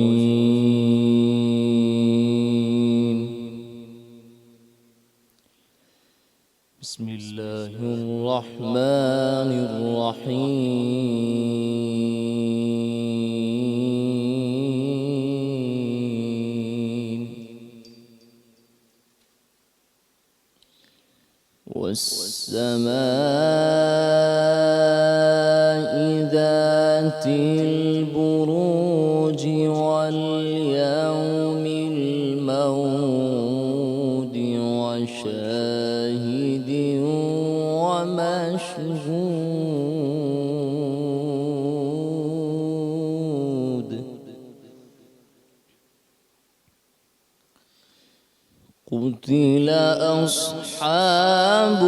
الرجيم. بسم الله الرحمن الرحيم. والسماء ذات البروج واليوم الموعود وشاهد ومشهود. قتل أصحاب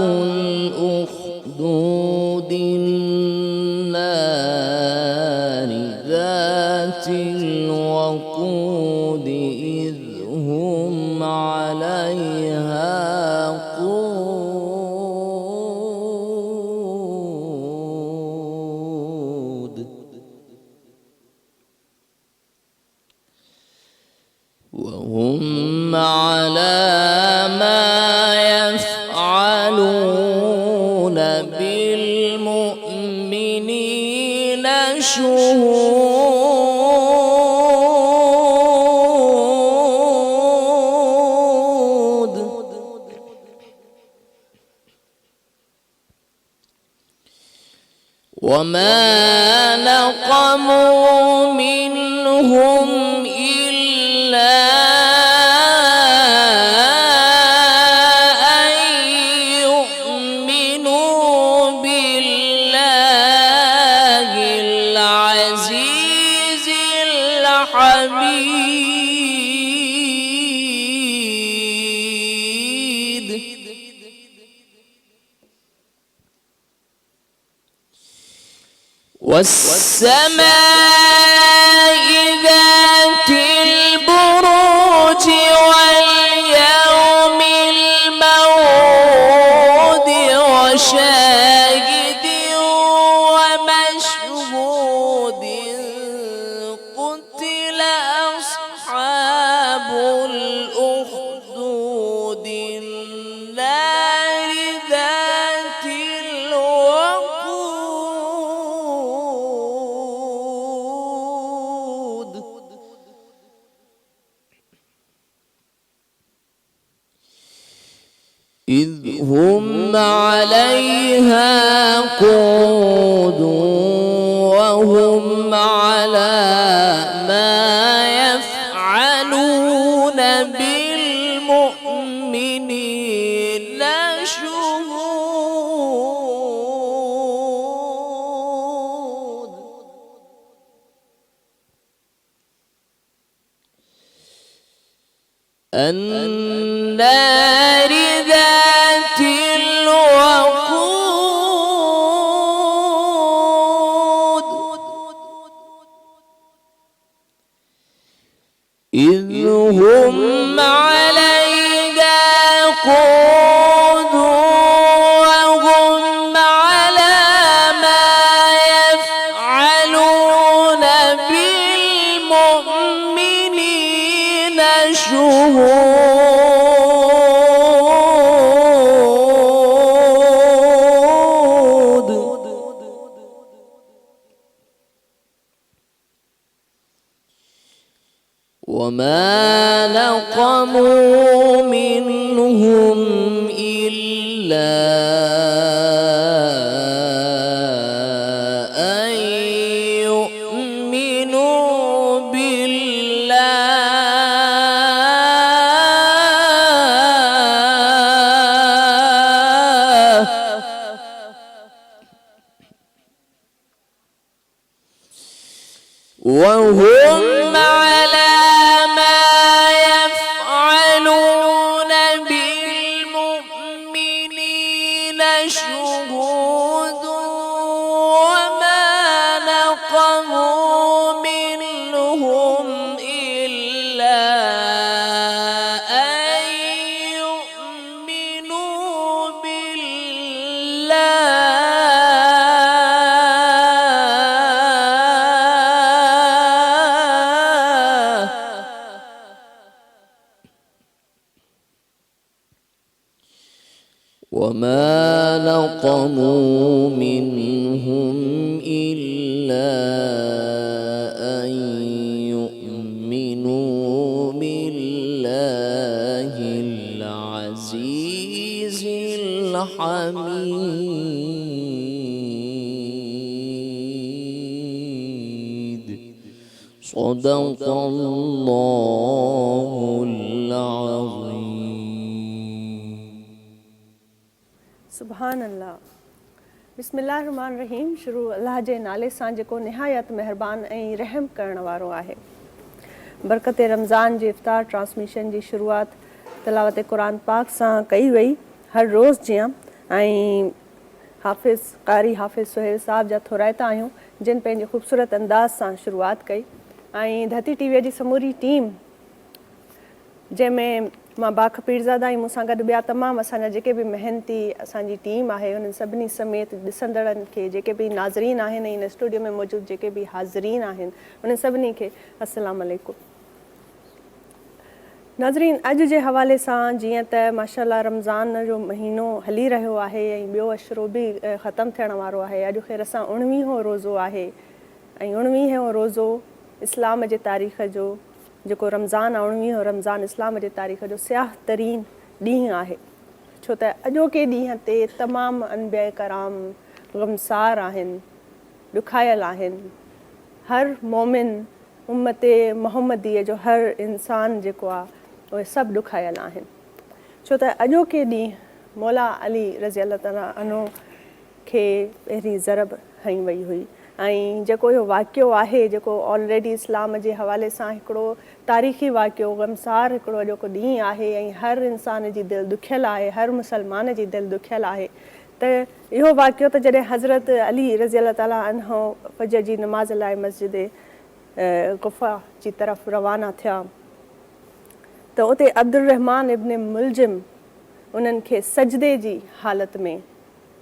الأخدود النار ذات الوقود إذ هم عليها قعود. وهم على ما يفعلون بالمؤمنين شهود. وما نقموا منهم إلا أن يؤمنوا بالله العزيز الحميد. والسماء ذات البروج واليوم الموعود وشاهد ومشهود. قتل أصحاب الأخدود النار ذات الوقود إذ هم عليها قعود وهم على ما يفعلون بالمؤمنين شهود. النار ذات الوقود إذ هم عليها قعود وهم على ما يفعلون بالمؤمنين شهود. وما نقموا منهم إلا أن يؤمنوا بالله وهم على ما يفعلون بالمؤمنين شهود. وما نقموا منهم إلا أن يؤمنوا بالله العزيز الحميد صدق الله العظيم. سبحان اللہ. بسم اللہ الرحمن الرحیم. شروع اللہ جے नाले सां जेको निहायत महिरबान ऐं रहम करण वारो आहे. बरकत रमज़ान जी इफ़्तार ट्रांसमिशन जी शुरूआत तिलावत क़ुरान पाक सां कई वई हर रोज़ जीअं, ऐं हाफ़िज़ क़ारी हाफ़िज़ सुहेल साहब जा थोराइता आहियूं जिन पंहिंजे ख़ूबसूरत अंदाज़ सां शुरूआत कई, ऐं धरती टीवीअ जी समूरी टीम जंहिंमें मां बाख पीरज़ादा ऐं मूंसां गॾु ॿिया तमामु असांजा जेके बि महिनती असांजी टीम आहे उन्हनि सभिनी समेत ॾिसंदड़नि खे, जेके बि नाज़रीन आहिनि ऐं हिन स्टूडियो में मौजूदु जेके बि हाज़रीन आहिनि उन्हनि सभिनी खे अस्सलाम वालेकुम. नाज़रीन, अॼु जे हवाले सां जीअं त माशाअल्लाह रमज़ान जो महीनो हली रहियो आहे ऐं ॿियो अशरो बि ख़तमु थियण वारो आहे. अॼु ख़ैर असां 19हों रोज़ो आहे ऐं 19हों रोज़ो इस्लाम जे तारीख़ जो जेको रमज़ान आहे 19हों रमज़ान इस्लाम जे तारीख़ जो सियाह तरीन ॾींहुं आहे, छो त अॼोके ॾींहं ते तमामु अनबिया कराम ग़मसार आहिनि, ॾुखायल आहिनि. हर मोमिन उम्मत मुहम्मदीअ जो हर इंसान जेको आहे उहे सभु ॾुखायल आहिनि, छो त अॼोके ॾींहुं मौला अली रज़ी अल्लाह ताला अन्हु खे पहिरीं ज़रब हई वई हुई. ऐं जेको इहो वाक़ियो आहे जेको ऑलरेडी इस्लाम जे हवाले सां हिकिड़ो तारीख़ी वाक़ियो ग़मसार हिकिड़ो अॼोको ॾींहुं आहे ऐं हर इंसान जी दिलि दुखियल आहे, हर मुसलमान जी दिलि दुखियल आहे. त इहो वाक़ियो त जॾहिं हज़रत अली रज़ी अल्लाह ताला अन्हु फजर जी नमाज़ लाइ मस्जिद गुफ़ा जी तरफ़ रवाना थिया त उते अब्दुर्रहमान इब्न मुलजिम उन्हनि खे सजदे जी हालत में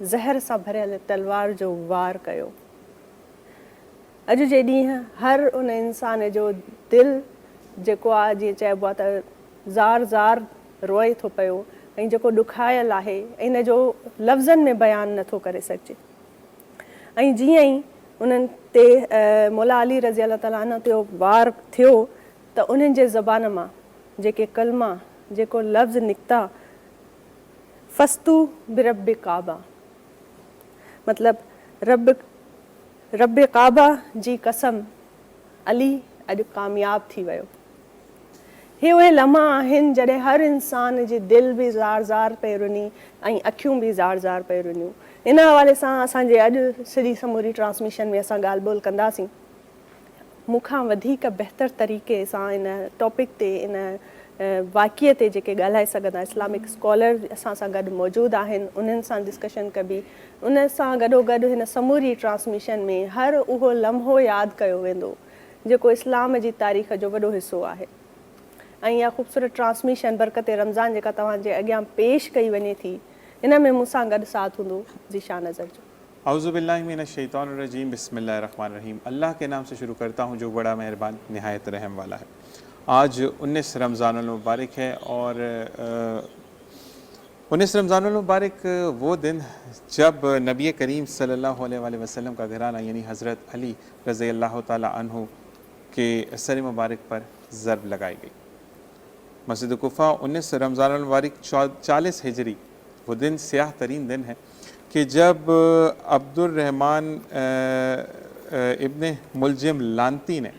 ज़हर सां भरियल तलवार जो वार कयो. अॼु जे ॾींहुं हर उन इंसान जो दिलि जेको आहे जीअं चइबो आहे त ज़ार ज़ार रोए थो पियो ऐं जेको ॾुखायल आहे इन जो लफ़्ज़नि में बयानु नथो करे सघिजे. ऐं जीअं ई उन्हनि ते मौला अली रज़ी अल्लाह ताला अन्हु ते वार थियो त उन्हनि जे ज़बान मां जेके कलमा जेको लफ़्ज़ निकिता फ़स्तू बिरब काबा, मतिलबु रब काबा जी कसम अली अॼु कामयाबु थी वियो. हे उहे लम्हा आहिनि जॾहिं हर इंसान जी दिलि बि ज़ार ज़ार पई रुनी ऐं अखियूं बि ज़ार ज़ार पई रुनियूं. इन हवाले सां असांजे अॼु सॼी समूरी ट्रांसमिशन में असां ॻाल्हि ॿोल कंदासीं. मूंखां वधीक बहितर तरीक़े सां इन टॉपिक ते इन वाक़िए ते जेके ॻाल्हाए सघंदा इस्लामिक स्कॉलर असां सां गॾु मौजूदु आहिनि, उन्हनि सां डिस्कशन कबी. उन सां गॾोगॾु हिन समूरी ट्रांसमिशन में हर उहो लम्हो यादि कयो वेंदो जेको इस्लाम जी तारीख़ जो वॾो हिसो आहे. ऐं इहा ख़ूबसूरत ट्रांसमिशन बरकत रमज़ान जेका तव्हांजे अॻियां पेश कई वञे थी इन में मूंसां गॾु साथ हूंदो ज़ीशा नज़र जो. औज़ु बिल्लाहि मिनश्शैतानिर्रजीम. बिस्मिल्लाहिर्रहमानिर्रहीम. अल्लाह के नाम से शुरू करता हूँ जो बड़ा मेहरबान निहायत रहम वाला है. आज 19 रमज़ानुल मुबारक है और 19 रमज़ानुल मुबारक वो दिन जब नबी करीम सल्लल्लाहु अलैहि वसल्लम का घराना यानी हज़रत अली रज़ी अल्लाह ताला अन्हु के सर मुबारक पर ज़रब लगाई गई. मस्जिद कुफ़ा 19 रमज़ानुल मुबारक 40 हिजरी वो दिन स्याह तरीन दिन है कि जब अब्दुर्रहमान इब्न मुलजिम लांती ने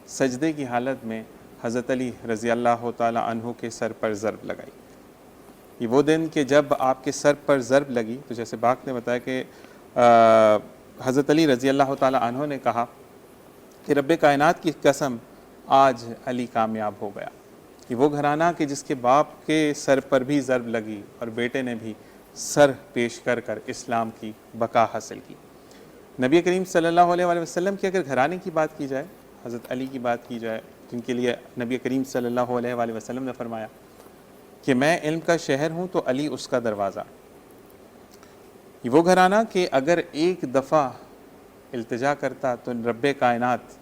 सजदे की हालत में हज़रत अली रज़ी अल्लाह ताला अन्हु के सर पर ज़रब लगाई. ये वो दिन कि जब आपके सर पर ज़रब लगी तो जैसे बाक ने बताया कि हज़रत अली रज़ी अल्लाह ताला अन्हु ने कहा कि रब्बे कायनात की कसम आज अली कामयाब हो गया. कि वो घराना कि जिसके बाप के सर पर भी ज़रब लगी और बेटे ने भी सर पेश कर कर इस्लाम की बका हासिल की. नबी करीम सल्लल्लाहु अलैहि वसल्लम की अगर घराने की बात की जाए, हज़रत अली की बात की जाए, जिनके लिए नबी करीम सल्लल्लाहु अलैहि वसल्लम ने फरमाया कि मैं इल्म का शहर हूँ तो अली उसका दरवाज़ा. वो घराना कि अगर एक दफ़ा इल्तिजा करता तो रब्बे कायनात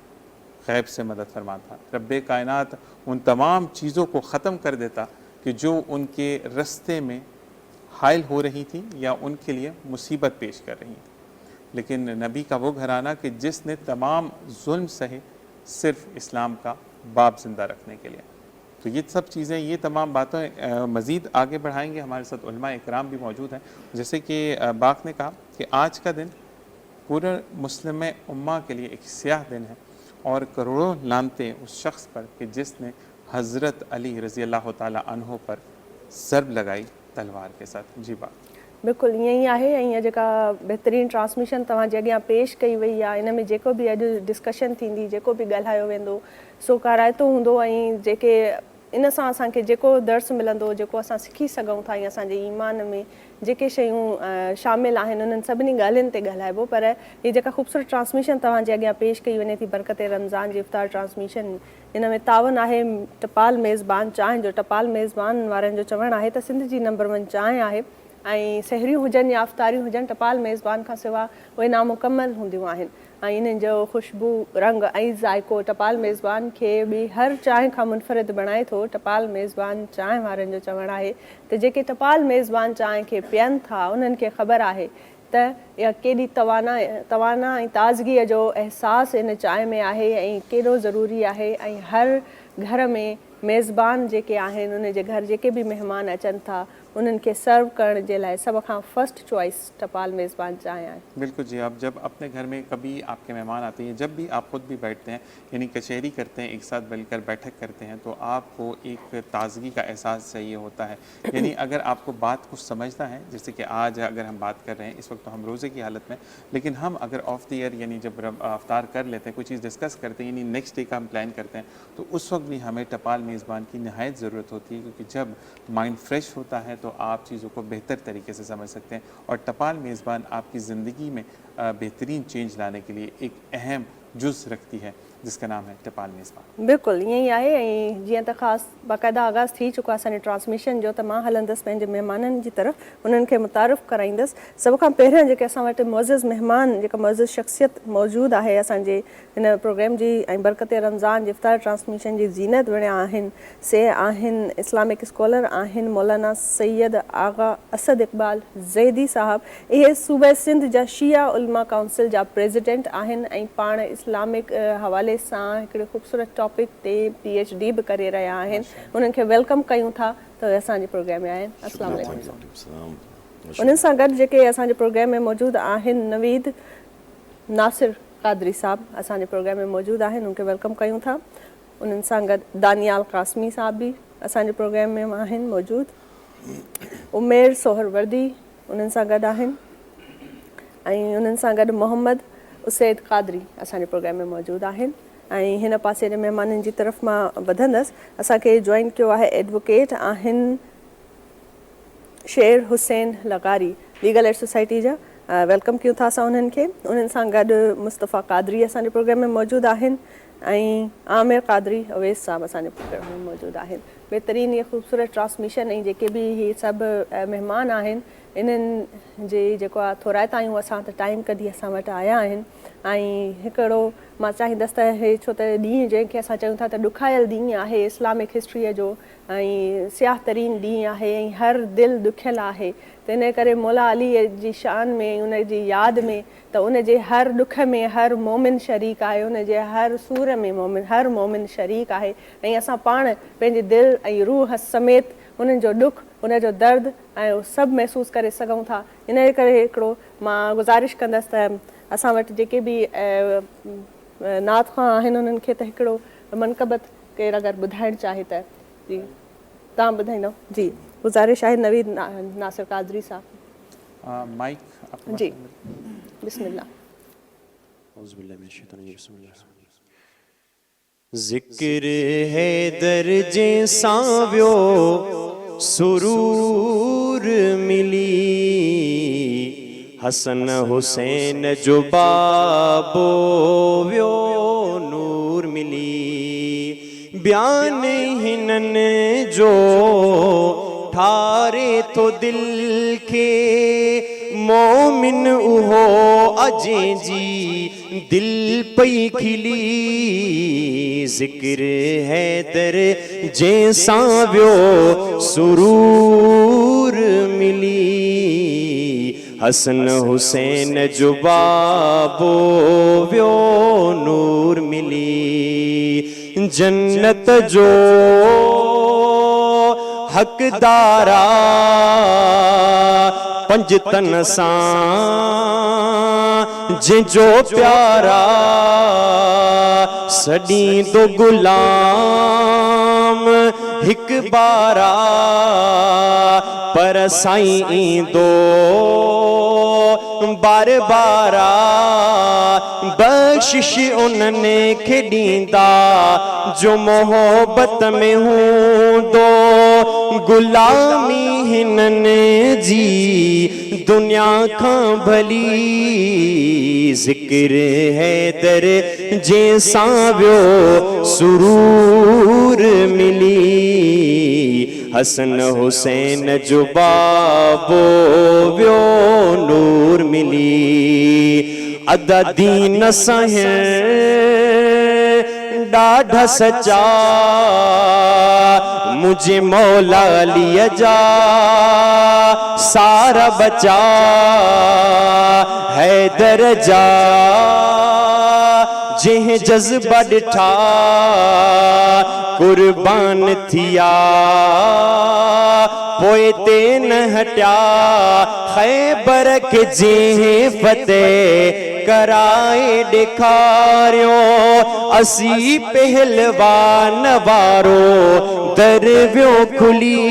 गैब से मदद फरमाता. रब्बे कायनात उन तमाम चीज़ों को ख़त्म कर देता कि जो उनके रस्ते में حائل ہو رہی تھیں یا ان کے لیے مصیبت پیش کر رہی تھیں. لیکن نبی کا وہ گھرانہ کہ جس نے تمام ظلم سہے صرف اسلام کا باب زندہ رکھنے کے لیے. تو یہ سب چیزیں، یہ تمام باتیں مزید آگے بڑھائیں گے. ہمارے ساتھ علماء اکرام بھی موجود ہیں. جیسے کہ باق نے کہا کہ آج کا دن پورے مسلم امہ کے لیے ایک سیاہ دن ہے، اور کروڑوں لانتے اس شخص پر کہ جس نے حضرت علی رضی اللہ تعالیٰ عنہ پر ضرب لگائی تلوار کے ساتھ. جی بات बिल्कुलु ईअं ई आहे. ऐं हीअ जेका बहितरीनु ट्रांसमिशन तव्हांजे अॻियां पेश कई वई आहे, इन में जेको बि अॼु डिस्कशन थींदी, जेको बि ॻाल्हायो वेंदो, सो काराइतो हूंदो. ऐं जेके इन सां असांखे जेको दर्स मिलंदो, जेको असां सिखी सघूं था, या असांजे ईमान में जेके शयूं शामिलु आहिनि, उन्हनि सभिनी ॻाल्हियुनि ते ॻाल्हाइबो. पर हीअ जेका ख़ूबसूरत ट्रांसमिशन तव्हांजे अॻियां पेश कई वञे थी, बरकत रमज़ान जी इफ़्तार ट्रांसमिशन, इन में तावन आहे टपाल मेज़बान चांहि जो. टपाल मेज़बान वारनि जो चवणु आहे त सिंध जी नंबर 1 चांहि आहे, ऐं सहरियूं हुजनि या अफ़्तारियूं हुजनि, टपाल मेज़बान खां सवाइ उहे नामुकमल हूंदियूं आहिनि. ऐं इन्हनि जो ख़ुशबू, रंग ऐं ज़ाइको टपाल मेज़बान खे ॿी हर चांहि खां मुनफ़रिद बणाए थो. टपाल मेज़बान चांहि वारनि जो चवणु आहे त जेके टपाल मेज़बान चांहि खे पीअनि था, उन्हनि खे ख़बर आहे त इहा केॾी तवाना ऐं ताज़गीअ जो अहसासु इन चांहि में आहे, ऐं केॾो ज़रूरी आहे. ऐं हर घर में मेज़बान जेके आहिनि, उन जे घर जेके बि महिमान अचनि था, उन्हनि खे सर्व करण जे लाइ सभ खां फर्स्ट चॉइस टपाल मेज़बान चांहि आहे. बिल्कुल जी. आप जब अपने घर में कभी आपके मेहमान आते हैं, जब भी आप खुद भी बैठते हैं, यानी कचहरी करते हैं, एक साथ मिलकर बैठक करते हैं, तो आपको एक ताज़गी का एहसास चाहिए होता है. यानी अगर आपको बात कुछ समझना है, जैसे कि आज अगर हम बात कर रहे हैं, इस वक्त तो हम रोज़े की हालत में, लेकिन हम अगर ऑफ द ईयर यानी जब अफ्तार कर लेते हैं, कोई चीज़ डिस्कस करते हैं, यानी नेक्स्ट डे का हम प्लान करते हैं, तो उस वक्त भी हमें टपाल मेज़बान की नहायत ज़रूरत होती है. क्योंकि जब माइंड फ्रेश होता है तो आप चीज़ों को बेहतर तरीके से समझ सकते हैं. और टपाल मेज़बान आपकी ज़िंदगी में बेहतरीन चेंज लाने के लिए एक अहम जुज़ रखती है, जिसका नाम है टपाल मेज़बान. बिल्कुलु ईअं ई आहे. ऐं जीअं त ख़ासि बाक़ाइदा आगाज़ थी चुको आहे असांजे ट्रांसमिशन जो, त मां हलंदसि पंहिंजे महिमाननि जी तरफ़, उन्हनि खे मुतारिफ़ कराईंदसि. सभ खां पहिरियों जेके असां वटि मुअज़्ज़िज़ महिमान, जेका मुअज़्ज़िज़ शख़्सियत मौजूदु आहे असांजे हिन प्रोग्राम जी ऐं बरकत रमज़ान जी इफ़्तार ट्रांसमिशन जी ज़ीनत बणिया आहिनि, से आहिनि इस्लामिक स्कॉलर आहिनि मौलाना सैयद आगा असद इक़बाल ज़ैदी साहब. इहे सूबे सिंध जा शिया उलमा काउंसिल जा प्रेसिडेंट आहिनि, ऐं पाण इस्लामिक हवाले सां हिकिड़े ख़ूबसूरत टॉपिक ते PhD बि करे रहिया आहिनि. उन्हनि खे वेलकम कयूं था त असांजे प्रोग्राम में आहिनि. अस्सलाम वालेकुम. उन्हनि सां गॾु जेके असांजे प्रोग्राम में मौजूदु आहिनि, नवीद नासिर कादरी साहब असांजे प्रोग्राम में मौजूदु आहिनि, उनखे वेलकम कयूं था. उन्हनि सां गॾु दानियाल कासमी साहब बि असांजे प्रोग्राम में आहिनि मौजूदु. उमेर सोहरवर्दी उन्हनि सां गॾु आहिनि, ऐं उन्हनि सां गॾु मोहम्मद उसैद कादरी असांजे प्रोग्राम में मौजूदु आहिनि. ऐं हिन पासे जे महिमाननि जी तरफ़ मां वधंदसि. असांखे जॉइन कयो आहे एडवोकेट आहिनि शेर हुसैन लगारी, लीगल एड सोसाइटी जा. वेलकम कयूं था असां उन्हनि खे. उन्हनि सां गॾु मुस्तफ़ा कादरी असांजे प्रोग्राम में मौजूदु आहिनि, ऐं आमिर कादरी अवैस साहब असांजे प्रोग्राम में मौजूदु आहिनि. बहितरीनु इहे ख़ूबसूरत ट्रांसमिशन ऐं जेके बि इहे सभु महिमान आहिनि, इन्हनि जे जेको आहे थोराइतायूं असां त टाइम कढी असां वटि आया आहिनि. ऐं हिकिड़ो मां चाहींदसि त हे छो त ॾींहुं जंहिंखे असां चयूं था त ॾुखायल ॾींहुं आहे इस्लामिक हिस्ट्रीअ जो, ऐं सियाह तरीन ॾींहुं आहे, ऐं हर दिलि ॾुखियल आहे, त इन करे मौला अलीअ जी शान में, उन जी यादि में, त उन जे हर ॾुख में हर मोमिन शरीक आहे, उन जे हर सूर में हर मोमिन शरीक आहे. ऐं असां पाण पंहिंजे दिलि ऐं रूह समेत उन्हनि जो ॾुख, उन जो दर्द ऐं उहो सभु महसूसु करे सघूं था. इन करे हिकिड़ो मां गुज़ारिश कंदसि त असां वटि जेके बि नात ख़्वां आहिनि, उन्हनि खे त हिकिड़ो मनक़बत केरु अगरि ॿुधाइणु चाहे त जी तव्हां ॿुधाईंदव. जी गुज़ारिश आहे. नवीद नासिर कादरी साहब माइक जी, बिस्मिल्लाह. ज़िक्र है दर्जे सांवियो सुरूर मिली, हसन हुसैन जो बाबो व्यो नूर मिली. बयान हिननि जो ठारे तो दिल के मोमिन उहो अजें जी दिल पई खिली ज़िक्र हैदर जंहिंसां वियो सुरूर मिली हसन हुसैन जो बाबो वियो नूर मिली जन्नत जो हक़दारा पंज तन सां जंहिंजो प्यारा सॾींदो गुलाम हिकु बारा पर साईं ईंदो बार बारा बख़्शिश उन्हनि खे ॾींदा जो मोहब्बत में हूंदो गुलामी हिननि जी दुनिया खां भली ज़िक्र हैदर जंहिंसां वियो सुरूर मिली हसन हुसैन जो बाबो वियो नूर मिली अदा दीन सां ॾाढा सचा मुझे मौला अलीअ जा सारा बचा हैदर जा जंहिं जज़्बा ॾिठा कुर्बान थिया पोइ ते न हटिया ख़ैबर खे जंहिं फ़तेह कराए ॾेखारियो असी पहलवान वारो दर वियो खुली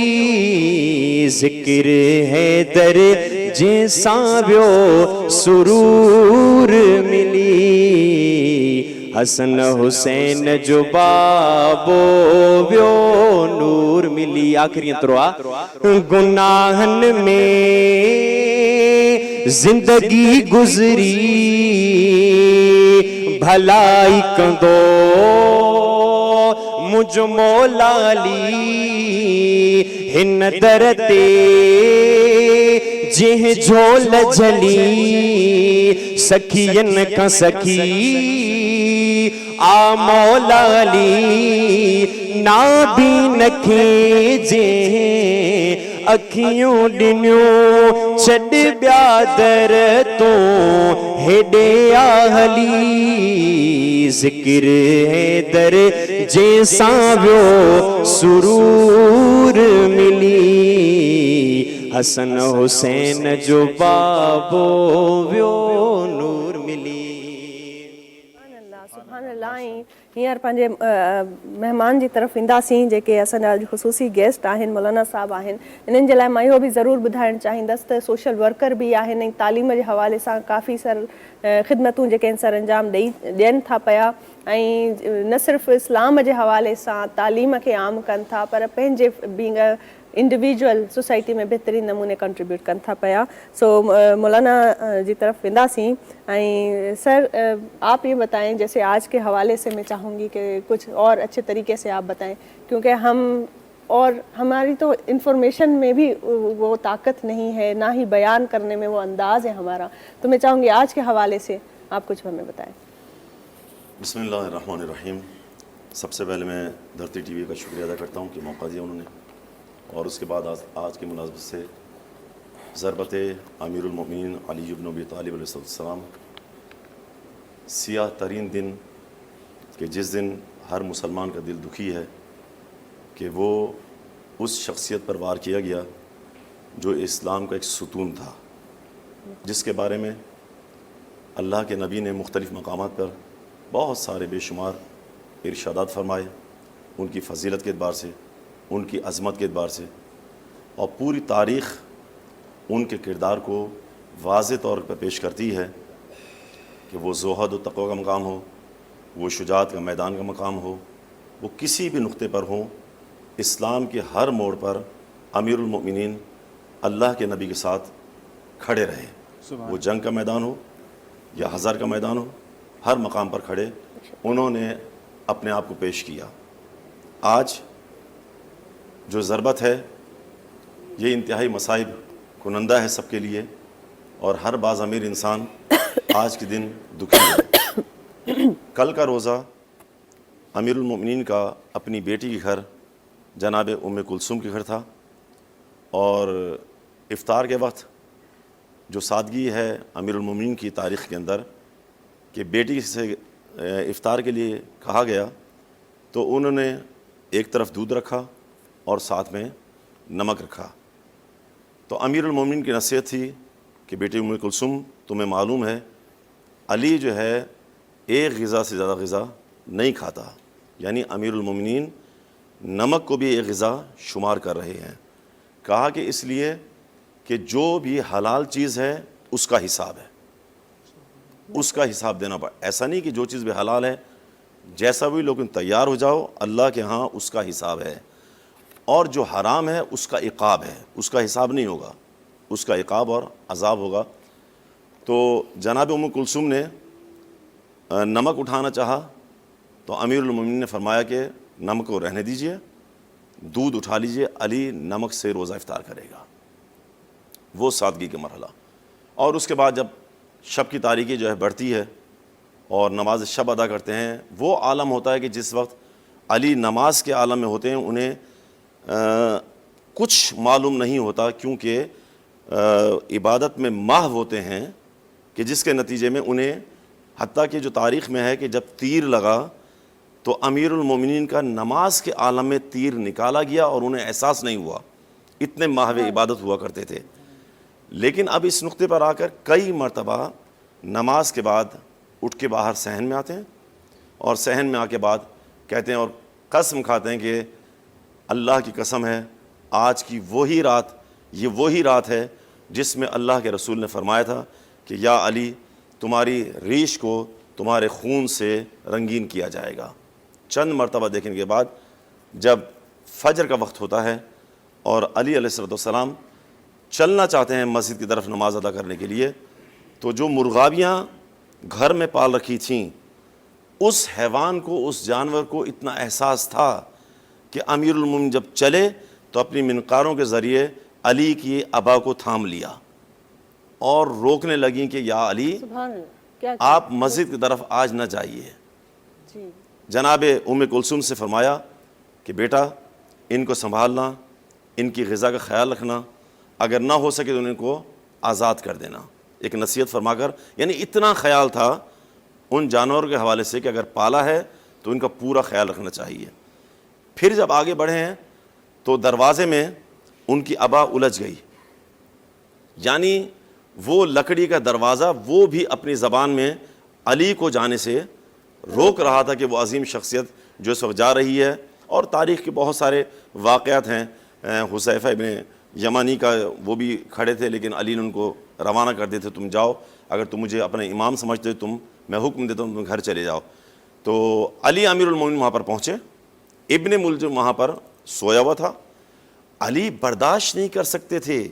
ज़िक्र हैदर जंहिंसां वियो सुरूर मिली हसन हुसैन जो बाबो वियो नूर मिली आख़िरी अंतरो आहे गुनाहनि में ज़िंदगी गुज़री भलाई कंदो मुझ मौला अली हिन दर ते जंहिं झोल झली सखियन खां सखी आ मौला अली नाबीन खे जंहिं अखियूं ॾिनियूं छॾ ॿिया दर तो हेॾे आ हली ज़िक्र हैदर जंहिंसां वियो सुरूर मिली हसन हुसैन जो बाबो वियो नूर मिली हींअर पंहिंजे महिमान जी तरफ़ ईंदासीं जेके असांजा ख़ुशूसी गेस्ट आहिनि मौलाना साहब आहिनि इन्हनि जे लाइ मां इहो बि ज़रूरु ॿुधाइणु चाहींदसि त सोशल वर्कर बि आहिनि ऐं तालीम जे हवाले सां काफ़ी ख़िदमतूं जेके आहिनि सर अंजाम ॾियनि था पिया ऐं न सिर्फ़ु इस्लाम जे हवाले सां तालीम खे आम कनि था पर पंहिंजे बीइंग इंडिविजुअल सोसाइटी में बहितरीन नमूने कंट्रीब्यूट कनि था पिया सो मौलाना जी तरफ वेंदासीं ऐं सर आप ये बताएं जैसे आज के हवाले से मैं चाहूँगी कि कुछ और अच्छे तरीके से आप बताएं क्योंकि हम और हमारी तो इंफॉर्मेशन में भी वो ताकत नहीं है ना ही बयान करने में वो अंदाज़ है हमारा तो मैं चाहूँगी आज के हवाले से आप कुछ हमें बताएं। बिस्मिल्लाहिर्रहमानिर्रहीम। सबसे पहले मैं धरती टीवी का शुक्रिया अदा करता हूँ कि मौका दिया उन्होंने और उसके बाद आज की मुनासबत से ज़रबत अमीरुल मोमिनीन अली इब्न अबी तालिब अलैहिस्सलाम सियाह तरीन दिन कि जिस दिन हर मुसलमान का दिल दुखी है कि वो उस शख्सियत पर वार किया गया जो इस्लाम का एक सुतून था जिसके बारे में अल्लाह के नबी ने मुख्तलिफ़ मकामात पर बहुत सारे बेशुमार इरशादात फरमाए उनकी फ़जीलत के एतबार से उनकी अज़मत के एतबार से और पूरी तारीख़ उनके किरदार को वाज़े तौर पर पेश करती है कि वो ज़ुहद व तक़वा का मकाम हो वो शुजाअत का मैदान का मकाम हो वो किसी भी नुक्ते पर हो इस्लाम के हर मोड़ पर अमीरुल मोमिनीन अल्लाह के नबी के साथ खड़े रहे वो जंग का मैदान हो या हज़र का मैदान हो हर मकाम पर खड़े उन्होंने अपने आप को पेश किया। आज जो ज़रबत है ये इंतहाई मसाइब कुनंदा है सबके लिए اور ہر باز امیر انسان آج کے دن دکھی ہے۔ کل کا روزہ امیر المومنین کا اپنی بیٹی کے گھر جناب ام کلثوم کے گھر تھا، اور افطار کے وقت جو سادگی ہے امیر المومنین کی تاریخ کے اندر کہ بیٹی سے افطار کے لیے کہا گیا تو انہوں نے ایک طرف دودھ رکھا اور ساتھ میں نمک رکھا۔ تو امیر المومنین کی نصیحت تھی کہ بیٹی ام کلثوم تمہیں معلوم ہے علی جو ہے ایک غذا سے زیادہ غذا نہیں کھاتا، یعنی امیر المومنین نمک کو بھی ایک غذا شمار کر رہے ہیں۔ کہا کہ اس لیے کہ جو بھی حلال چیز ہے اس کا حساب ہے، اس کا حساب دینا پڑا۔ ایسا نہیں کہ جو چیز بھی حلال ہے جیسا بھی لیکن تیار ہو جاؤ، اللہ کے ہاں اس کا حساب ہے، اور جو حرام ہے اس کا عقاب ہے، اس کا حساب نہیں ہوگا، اس کا عقاب اور عذاب ہوگا۔ تو جناب ام کلثوم نے نمک اٹھانا چاہا تو امیر المومنین نے فرمایا کہ نمک کو رہنے دیجئے، دودھ اٹھا لیجئے، علی نمک سے روزہ افطار کرے گا۔ وہ سادگی کا مرحلہ۔ اور اس کے بعد جب شب کی تاریکی جو ہے بڑھتی ہے اور نماز شب ادا کرتے ہیں، وہ عالم ہوتا ہے کہ جس وقت علی نماز کے عالم میں ہوتے ہیں، انہیں کچھ معلوم نہیں ہوتا، کیونکہ عبادت میں محو ہوتے ہیں، کہ جس کے نتیجے میں انہیں حتیٰ کہ جو تاریخ میں ہے کہ جب تیر لگا تو امیر المومنین کا نماز کے عالم میں تیر نکالا گیا اور انہیں احساس نہیں ہوا، اتنے محو عبادت ہوا کرتے تھے۔ لیکن اب اس نقطے پر آ کر کئی مرتبہ نماز کے بعد اٹھ کے باہر صحن میں آتے ہیں، اور صحن میں آ کے بعد کہتے ہیں اور قسم کھاتے ہیں کہ اللہ کی قسم ہے آج کی وہی رات، یہ وہی رات ہے جس میں اللہ کے رسول نے فرمایا تھا کہ یا علی تمہاری ریش کو تمہارے خون سے رنگین کیا جائے گا۔ چند مرتبہ دیکھنے کے بعد جب فجر کا وقت ہوتا ہے اور علی علیہ السلام چلنا چاہتے ہیں مسجد کی طرف نماز ادا کرنے کے لیے، تو جو مرغابیاں گھر میں پال رکھی تھیں، اس حیوان کو، اس جانور کو اتنا احساس تھا کہ امیر المومنین جب چلے تو اپنی منقاروں کے ذریعے علی کی ابا کو تھام لیا اور روکنے لگیں کہ یا علی سبحان اللہ، کیا آپ مسجد کی طرف آج نہ جائیے۔ جی جناب ام کلثوم سے فرمایا کہ بیٹا ان کو سنبھالنا، ان کی غذا کا خیال رکھنا، اگر نہ ہو سکے تو ان کو آزاد کر دینا، ایک نصیحت فرما کر، یعنی اتنا خیال تھا ان جانوروں کے حوالے سے کہ اگر پالا ہے تو ان کا پورا خیال رکھنا چاہیے۔ پھر جب آگے بڑھے ہیں تو دروازے میں ان کی ابا الجھ گئی، یعنی وہ لکڑی کا دروازہ وہ بھی اپنی زبان میں علی کو جانے سے روک رہا تھا کہ وہ عظیم شخصیت جو اس وقت جا رہی ہے۔ اور تاریخ کے بہت سارے واقعات ہیں، حذیفہ ابن یمانی کا، وہ بھی کھڑے تھے لیکن علی نے ان کو روانہ کر دیے تھے، تم جاؤ، اگر تم مجھے اپنے امام سمجھتے ہو میں حکم دیتا ہوں تم گھر چلے جاؤ۔ تو علی امیر المومنین وہاں پر پہنچے، ابن ملجم وہاں پر سویا ہوا تھا۔ علی برداشت نہیں کر سکتے تھے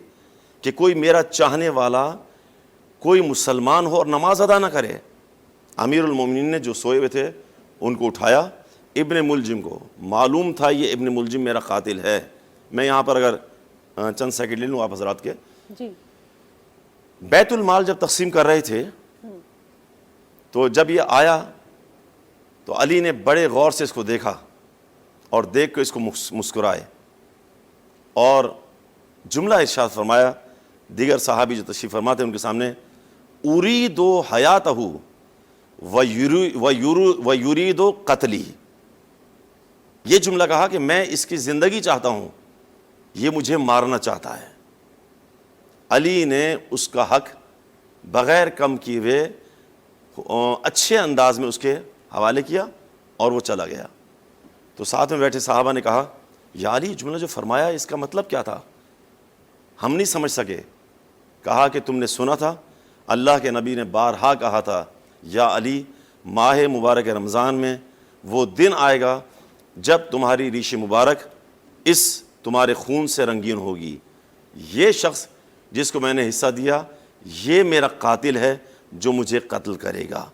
کہ کوئی میرا چاہنے والا کوئی مسلمان ہو اور نماز ادا نہ کرے۔ امیر المومنین نے جو سوئے ہوئے تھے ان کو اٹھایا، ابن ملجم کو معلوم تھا یہ ابن ملجم میرا قاتل ہے۔ میں یہاں پر اگر چند سیکنڈ لے لوں آپ حضرات کے، جی بیت المال جب تقسیم کر رہے تھے تو جب یہ آیا تو علی نے بڑے غور سے اس کو دیکھا اور دیکھ کر اس کو مسکرائے اور جملہ ارشاد فرمایا، دیگر صحابی جو تشریف فرماتے ہیں ان کے سامنے، اُرِیدُ حَیَاتَهُ وَیُرِیدُ قَتْلِهِ، یہ جملہ کہا کہ میں اس کی زندگی چاہتا ہوں، یہ مجھے مارنا چاہتا ہے۔ علی نے اس کا حق بغیر کم کیے ہوئے اچھے انداز میں اس کے حوالے کیا اور وہ چلا گیا۔ تو ساتھ میں بیٹھے صحابہ نے کہا یا علی جملہ جو فرمایا اس کا مطلب کیا تھا؟ ہم نہیں سمجھ سکے۔ کہا کہ تم نے سنا تھا اللہ کے نبی نے بارہا کہا تھا یا علی ماہ مبارک رمضان میں وہ دن آئے گا جب تمہاری ریش مبارک اس تمہارے خون سے رنگین ہوگی، یہ شخص جس کو میں نے حصہ دیا یہ میرا قاتل ہے جو مجھے قتل کرے گا۔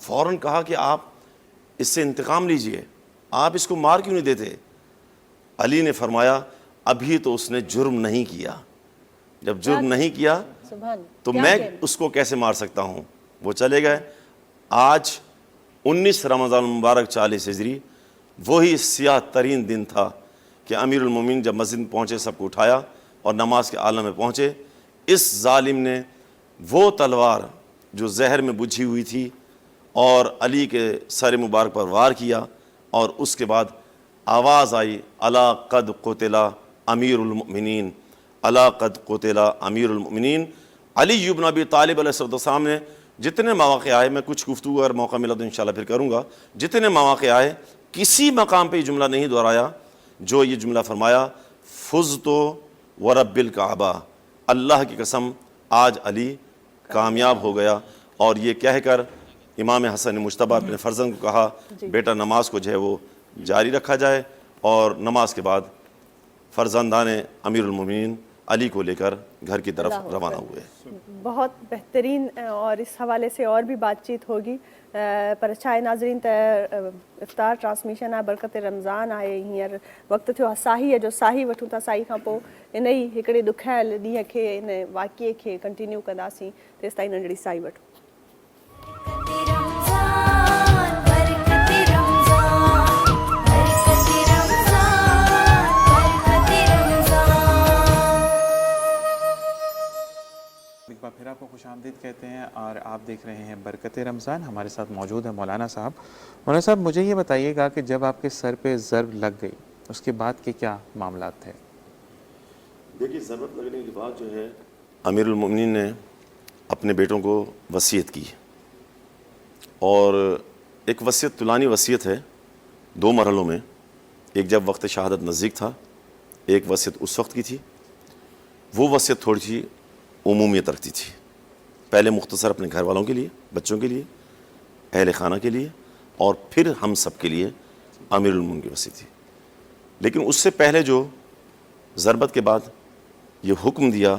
فوراً کہا کہ آپ اس سے انتقام لیجئے، آپ اس کو مار کیوں نہیں دیتے؟ علی نے فرمایا ابھی تو اس نے جرم نہیں کیا، جب جرم نہیں کیا سبحان تو میں اس کو کیسے مار سکتا ہوں. وہ چلے گئے. آج 19 رمضان المبارک 40 ہجری وہی سیاہ ترین دن تھا کہ امیر المومنین جب مسجد میں پہنچے سب کو اٹھایا اور نماز کے عالم میں پہنچے. اس ظالم نے وہ تلوار جو زہر میں بجھی ہوئی تھی اور علی کے سر مبارک پر وار کیا, اور اس کے بعد آواز آئی الا قد قتل امیر المؤمنین, الا قد قتل امیر المؤمنین. علی بن ابی طالب علیہ السلام نے جتنے مواقع آئے, میں کچھ گفتگو اگر موقع ملا تو انشاءاللہ پھر کروں گا, جتنے مواقع آئے کسی مقام پہ یہ جملہ نہیں دہرایا جو یہ جملہ فرمایا فزت ورب الکعبہ, اللہ کی قسم آج علی کامیاب ہو گیا. اور یہ کہہ کر امام حسن مجتبیٰ اپنے فرزند کو کہا بیٹا نماز کو جو ہے وہ جاری رکھا جائے, اور نماز کے بعد فرزندان امیر المومنین علی کو لے کر گھر کی طرف روانہ ہوئے. بہت بہترین, اور اس حوالے سے اور بھی بات چیت ہوگی. پر اچھا ناظرین افطار ٹرانسمیشن ہے برکت رمضان آئے हींअर वक़्तु थियो आहे साही जो साही वठूं था. साही खां पोइ इन ई हिकिड़े ॾुखियाल ॾींहं खे इन वाक़िए खे कंटिन्यू कंदासीं. तेसि ताईं नंढड़ी साही वठूं. ایک بار پھر آپ کو خوش آمدید کہتے ہیں اور آپ دیکھ رہے ہیں برکت رمضان. ہمارے ساتھ موجود ہے مولانا صاحب. مولانا صاحب مجھے یہ بتائیے گا کہ جب آپ کے سر پہ ضرب لگ گئی اس کے بعد کے کیا معاملات تھے؟ دیکھیے ضربت لگنے کے بعد جو ہے امیر المؤمنین نے اپنے بیٹوں کو وصیت کی, اور ایک وصیت طولانی وصیت ہے 2 مرحلوں میں. ایک جب وقت شہادت نزدیک تھا, ایک وصیت اس وقت کی تھی. وہ وصیت تھوڑی سی عمومیت رکھتی تھی. پہلے مختصر اپنے گھر والوں کے لیے, بچوں کے لیے, اہل خانہ کے لیے, اور پھر ہم سب کے لیے امیر المومنین کی وصیت تھی. لیکن اس سے پہلے جو ضربت کے بعد یہ حکم دیا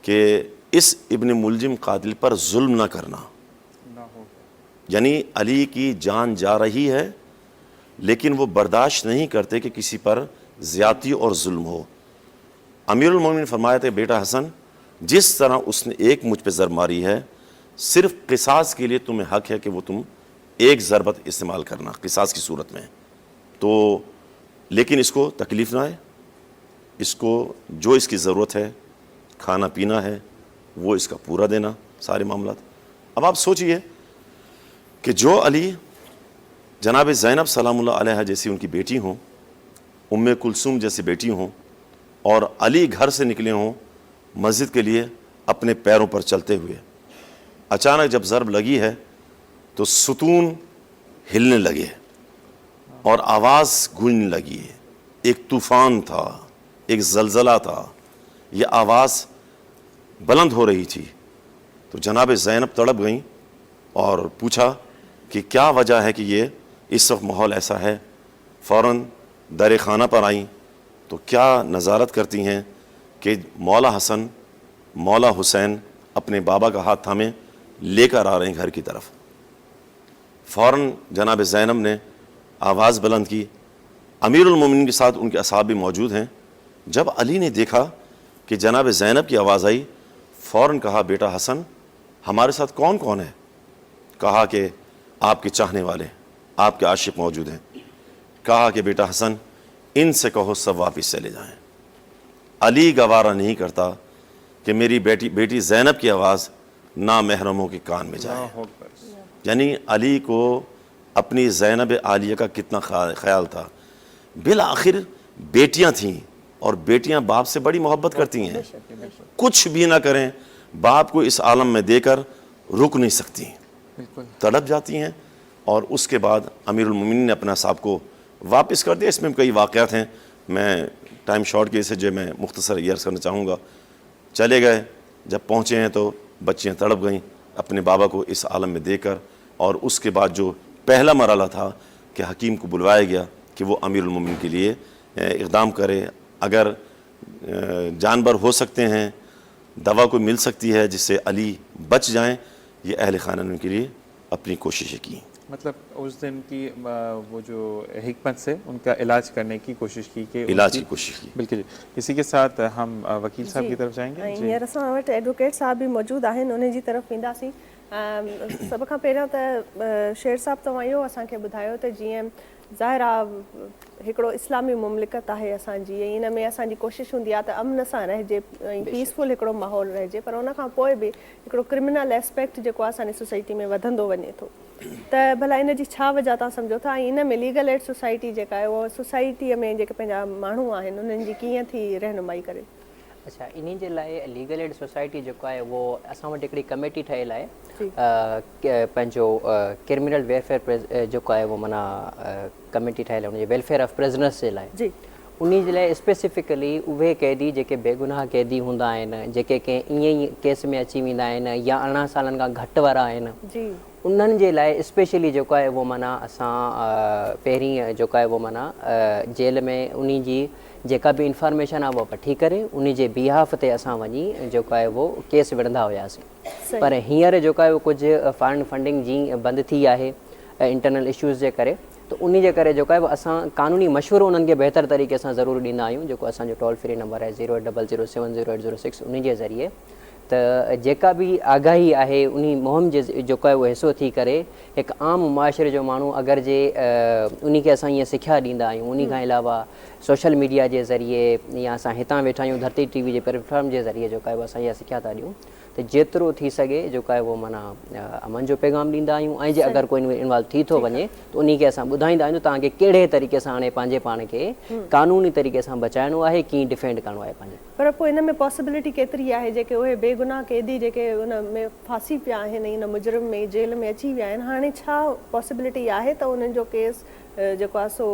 کہ اس ابن ملجم قاتل پر ظلم نہ کرنا. یعنی علی کی جان جا رہی ہے لیکن وہ برداشت نہیں کرتے کہ کسی پر زیادتی اور ظلم ہو. امیر المومنین فرمایا تھے بیٹا حسن جس طرح اس نے ایک مجھ پہ ضرب ماری ہے, صرف قصاص کے لیے تمہیں حق ہے کہ وہ تم ایک ضربت استعمال کرنا قصاص کی صورت میں. تو لیکن اس کو تکلیف نہ آئے, اس کو جو اس کی ضرورت ہے کھانا پینا ہے وہ اس کا پورا دینا سارے معاملات. اب آپ سوچئے کہ جو علی جناب زینب سلام اللہ علیہ جیسی ان کی بیٹی ہوں, ام کلثوم جیسی بیٹی ہوں, اور علی گھر سے نکلے ہوں مسجد کے لیے اپنے پیروں پر چلتے ہوئے, اچانک جب ضرب لگی ہے تو ستون ہلنے لگے اور آواز گونجنے لگی. ایک طوفان تھا, ایک زلزلہ تھا, یہ آواز بلند ہو رہی تھی. تو جناب زینب تڑپ گئیں اور پوچھا کہ کیا وجہ ہے کہ یہ اس وقت ماحول ایسا ہے. فوراً در خانہ پر آئیں تو کیا نظارت کرتی ہیں کہ مولا حسن مولا حسین اپنے بابا کا ہاتھ تھامے لے کر آ رہے ہیں گھر کی طرف. فوراً جناب زینب نے آواز بلند کی. امیر المومنین کے ساتھ ان کے اصحاب بھی موجود ہیں. جب علی نے دیکھا کہ جناب زینب کی آواز آئی, فوراً کہا بیٹا حسن ہمارے ساتھ کون کون ہے؟ کہا کہ آپ کے چاہنے والے, آپ کے عاشق موجود ہیں. کہا کہ بیٹا حسن ان سے کہو سب واپس چلے جائیں. علی گوارہ نہیں کرتا کہ میری بیٹی زینب کی آواز نامحرموں کے کان میں جائے. یعنی علی کو اپنی زینب عالیہ کا کتنا خیال تھا. بالآخر بیٹیاں تھیں اور بیٹیاں باپ سے بڑی محبت کرتی ہیں, کچھ بھی نہ کریں باپ کو اس عالم میں دے کر رک نہیں سکتی, تڑپ جاتی ہیں. اور اس کے بعد امیر المومنین نے اپنا صاحب کو واپس کر دیا. اس میں کئی واقعات ہیں, میں ٹائم شارٹ کی وجہ سے جو میں مختصر عرض کرنا چاہوں گا. چلے گئے, جب پہنچے ہیں تو بچیاں تڑپ گئیں اپنے بابا کو اس عالم میں دے کر. اور اس کے بعد جو پہلا مرحلہ تھا کہ حکیم کو بلوایا گیا کہ وہ امیر المومنین کے لیے اقدام کرے, اگر جانور ہو سکتے ہیں, دوا کو مل سکتی ہے جس سے علی بچ جائیں, یہ اہل خانہ نے ان کے لیے اپنی کوششیں کی. مطلب اس دن کی وہ جو حکمت سے ان کا علاج کرنے کی کوشش کی کہ علاج کی کوشش کی. بالکل. اسی کے ساتھ ہم وکیل صاحب کی طرف جائیں گے. हींअर असां वटि एडवोकेट साहब बि मौजूदु आहिनि, उन जी तरफ़ वेंदासीं. सभ खां पहिरियों त शेर साहब तव्हां इहो असांखे ॿुधायो त जीअं ज़ाहिर आहे हिकिड़ो इस्लामी मुमलिकत आहे असांजी, ऐं इन में असांजी कोशिशि हूंदी आहे त अमन सां रहिजे ऐं पीसफुल हिकिड़ो माहौल रहिजे, पर उन खां पोइ बि हिकिड़ो क्रिमिनल एस्पेक्ट जेको आहे असांजी सोसाइटी में वधंदो वञे थो. त भला इन जी छा वजह तव्हां सम्झो था, ऐं इन में लीगल एड सोसाइटी जेका आहे उहा सोसाइटीअ में जेके पंहिंजा माण्हू आहिनि उन्हनि जी कीअं थी रहनुमाई करे? अच्छा, इन जे लाइ लीगल एड सोसाइटी जेको आहे उहो असां वटि हिकिड़ी कमेटी ठहियलु आहे पंहिंजो क्रिमिनल वेलफेयर जेको आहे उहो माना कमेटी ठहियलु आहे उनजे वेलफेयर ऑफ प्रिज़नर्स जे लाइ. जी. उन जे लाइ स्पेसिफिकली उहे क़ैदी जेके बेगुनाह क़ैदी हूंदा आहिनि, जेके कंहिं ईअं ई केस में अची वेंदा आहिनि या 18 सालनि खां घटि वारा आहिनि, उन्हनि जे लाइ स्पेशली जेको आहे उहो माना असां पहिरीं जेको आहे उहो माना जेल में उन जी जेका बि इंफॉर्मेशन आहे उहा वठी करे उन जे बिहाफ ते असां वञी जेको आहे उहो केस विढ़ंदा हुआसीं. पर हींअर जेको आहे उहो कुझु फंडिंग जी बंदि थी आहे इंटरनल इश्यूज़ जे करे, त उन जे करे जेको आहे उहो असां क़ानूनी मशवरो उन्हनि खे बहितर तरीक़े सां ज़रूरु ॾींदा आहियूं, जेको असांजो टोल फ्री नंबर आहे 000708006. उन जे ज़रिए त जेका बि आगाही आहे उन मुहिम जे जेको आहे उहो हिसो थी करे हिकु आम मुआशिरे जो माण्हू अगरि जे उन खे असां ईअं सिखिया ॾींदा आहियूं, उन खां अलावा सोशल मीडिया जे ज़रिए या असां हितां वेठा आहियूं धरती TV जे प्लेटफॉर्म जे ज़रिए जेको आहे असां इहा सिखिया था ॾियूं त जेतिरो थी सघे जेको आहे उहो माना अमन जो पैगाम ॾींदा आहियूं. ऐं जे अगरि कोई इन्वॉल्व थी थो वञे त उन खे असां ॿुधाईंदा आहियूं तव्हांखे कहिड़े तरीक़े सां हाणे पंहिंजे पाण खे क़ानूनी तरीक़े सां बचाइणो आहे, कीअं डिफेंड करिणो आहे पंहिंजे. पर पोइ इन में पॉसिबिलिटी केतिरी आहे जेके उहे बेगुनाह क़ैदी जेके उन में फासी पिया आहिनि, इन मुजरिम में जेल में अची विया आहिनि, हाणे छा पॉसिबिलिटी आहे त उन्हनि जो केस जेको आहे सो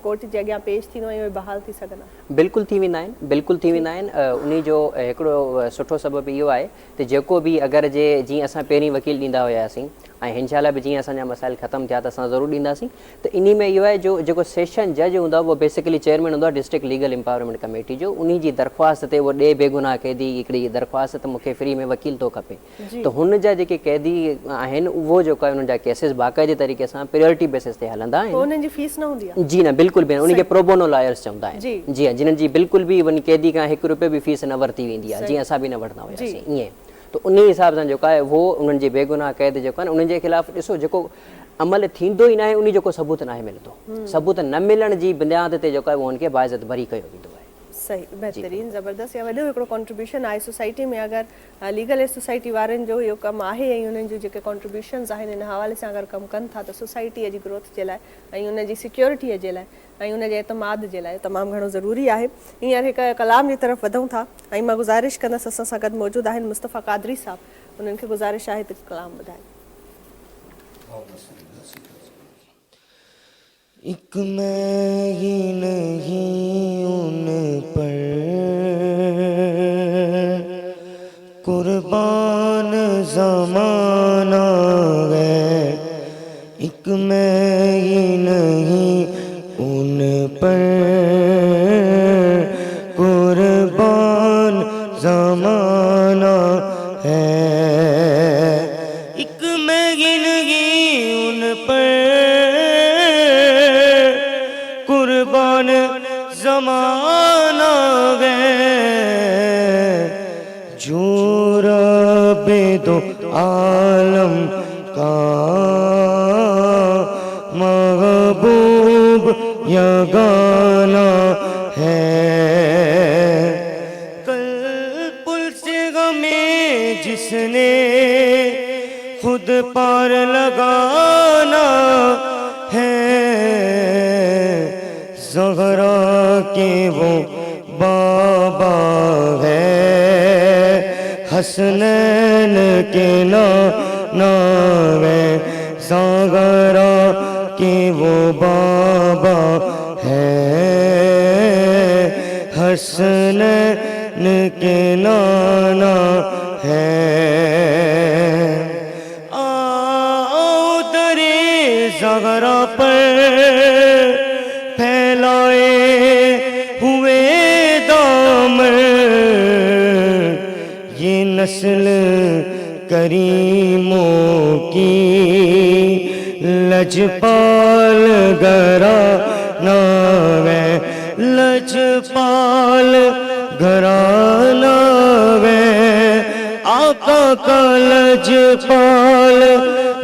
कोर्ट जे अॻियां पेश थींदो ऐं उहे बहाल थी सघंदा? बिल्कुलु थी वेंदा आहिनि, बिल्कुलु थी वेंदा आहिनि. उन जो हिकिड़ो सुठो सबबु इहो आहे त जेको बि अगरि जे जीअं असां पहिरीं वकील ॾींदा हुआसीं ऐं इंशाअल्लाह बि जीअं असांजा मसाइल ख़तमु थिया त असां ज़रूरु ॾींदासीं. त इन में इहो आहे जो जेको सेशन जज हूंदो आहे उहो बेसिकली चेयरमैन हूंदो आहे डिस्ट्रिक्ट लीगल एम्पावरमेंट कमेटी जो. उन जी दरख़्वास्त ते उहो ॾे बेगुनाह क़ैदी हिकिड़ी दरख़्वास्त त मूंखे फ्री में वकील थो खपे, त हुन जा जेके क़ैदी आहिनि उहो जेको आहे उन्हनि जा केसिस बाक़ाइदे तरीक़े सां प्रायोरिटी बेसिस ते हलंदा आहिनि. उन्हनि जी फीस न हूंदी आहे? जी न, बिल्कुलु बि न. उनखे प्रोबोनो लॉयर्स चवंदा आहिनि. जी हाँ, जिन्हनि जी बिल्कुलु बि वञी क़ैदी खां ₹1 बि फीस न वरिती वेंदी आहे, जीअं असां बि न वठंदा हुआसीं ईअं. त उन हिसाब सां जेको आहे उहो उन्हनि जे बेगुनाह क़ैद जेको आहे न उन्हनि जे ख़िलाफ़ु ॾिसो जेको अमल थींदो ई न आहे, उन जो को सबूत न आहे मिलंदो. सबूत न मिलण जी बुनियाद ते जेको आहे उहो हुनखे बाइज़त बरी कयो वेंदो आहे. सही, बहितरीन, ज़बरदस्त. या वॾो हिकिड़ो कॉन्ट्रीब्यूशन आहे सोसाइटी में. अगरि लीगल एड सोसाइटी वारनि जो इहो कमु आहे ऐं उन्हनि जूं जेके कॉन्ट्रीब्यूशन्स आहिनि इन हवाले सां अगरि कमु कनि था त सोसाइटीअ जी ग्रोथ जे लाइ ऐं उनजी सिक्योरिटीअ जे लाइ ऐं उनजे एतमाद जे लाइ तमामु घणो ज़रूरी आहे. हींअर हिकु कलाम जी तरफ़ वधूं था ऐं मां गुज़ारिश कंदसि, असां सां गॾु मौजूदु आहिनि मुस्तफ़ा क़ादरी साहब, उन्हनि खे गुज़ारिश आहे त कलाम ॿुधाइनि. एक मैं ही नहीं उन पर कुर्बान ज़माना है, एक मैं ही नहीं उन पर कुर्बान ज़माना है, एक मैं ही नहीं उन पर कुर्बान ज़माना है, जो रब्बे दो आलम का महबूब यगाना है, कल पुल से हमें जिसने खुद पार लगाना है, ज़हरा के वो बाबा है, हसनैन के नाना है, ज़हरा के वो बाबा है, हसनैन के नाना है. आओ दरे ज़हरा पर फैलाए हुए दामन, ये नस्ल करीमों की लजपाल घराना वे लजपाल घराना वे आका का लजपाल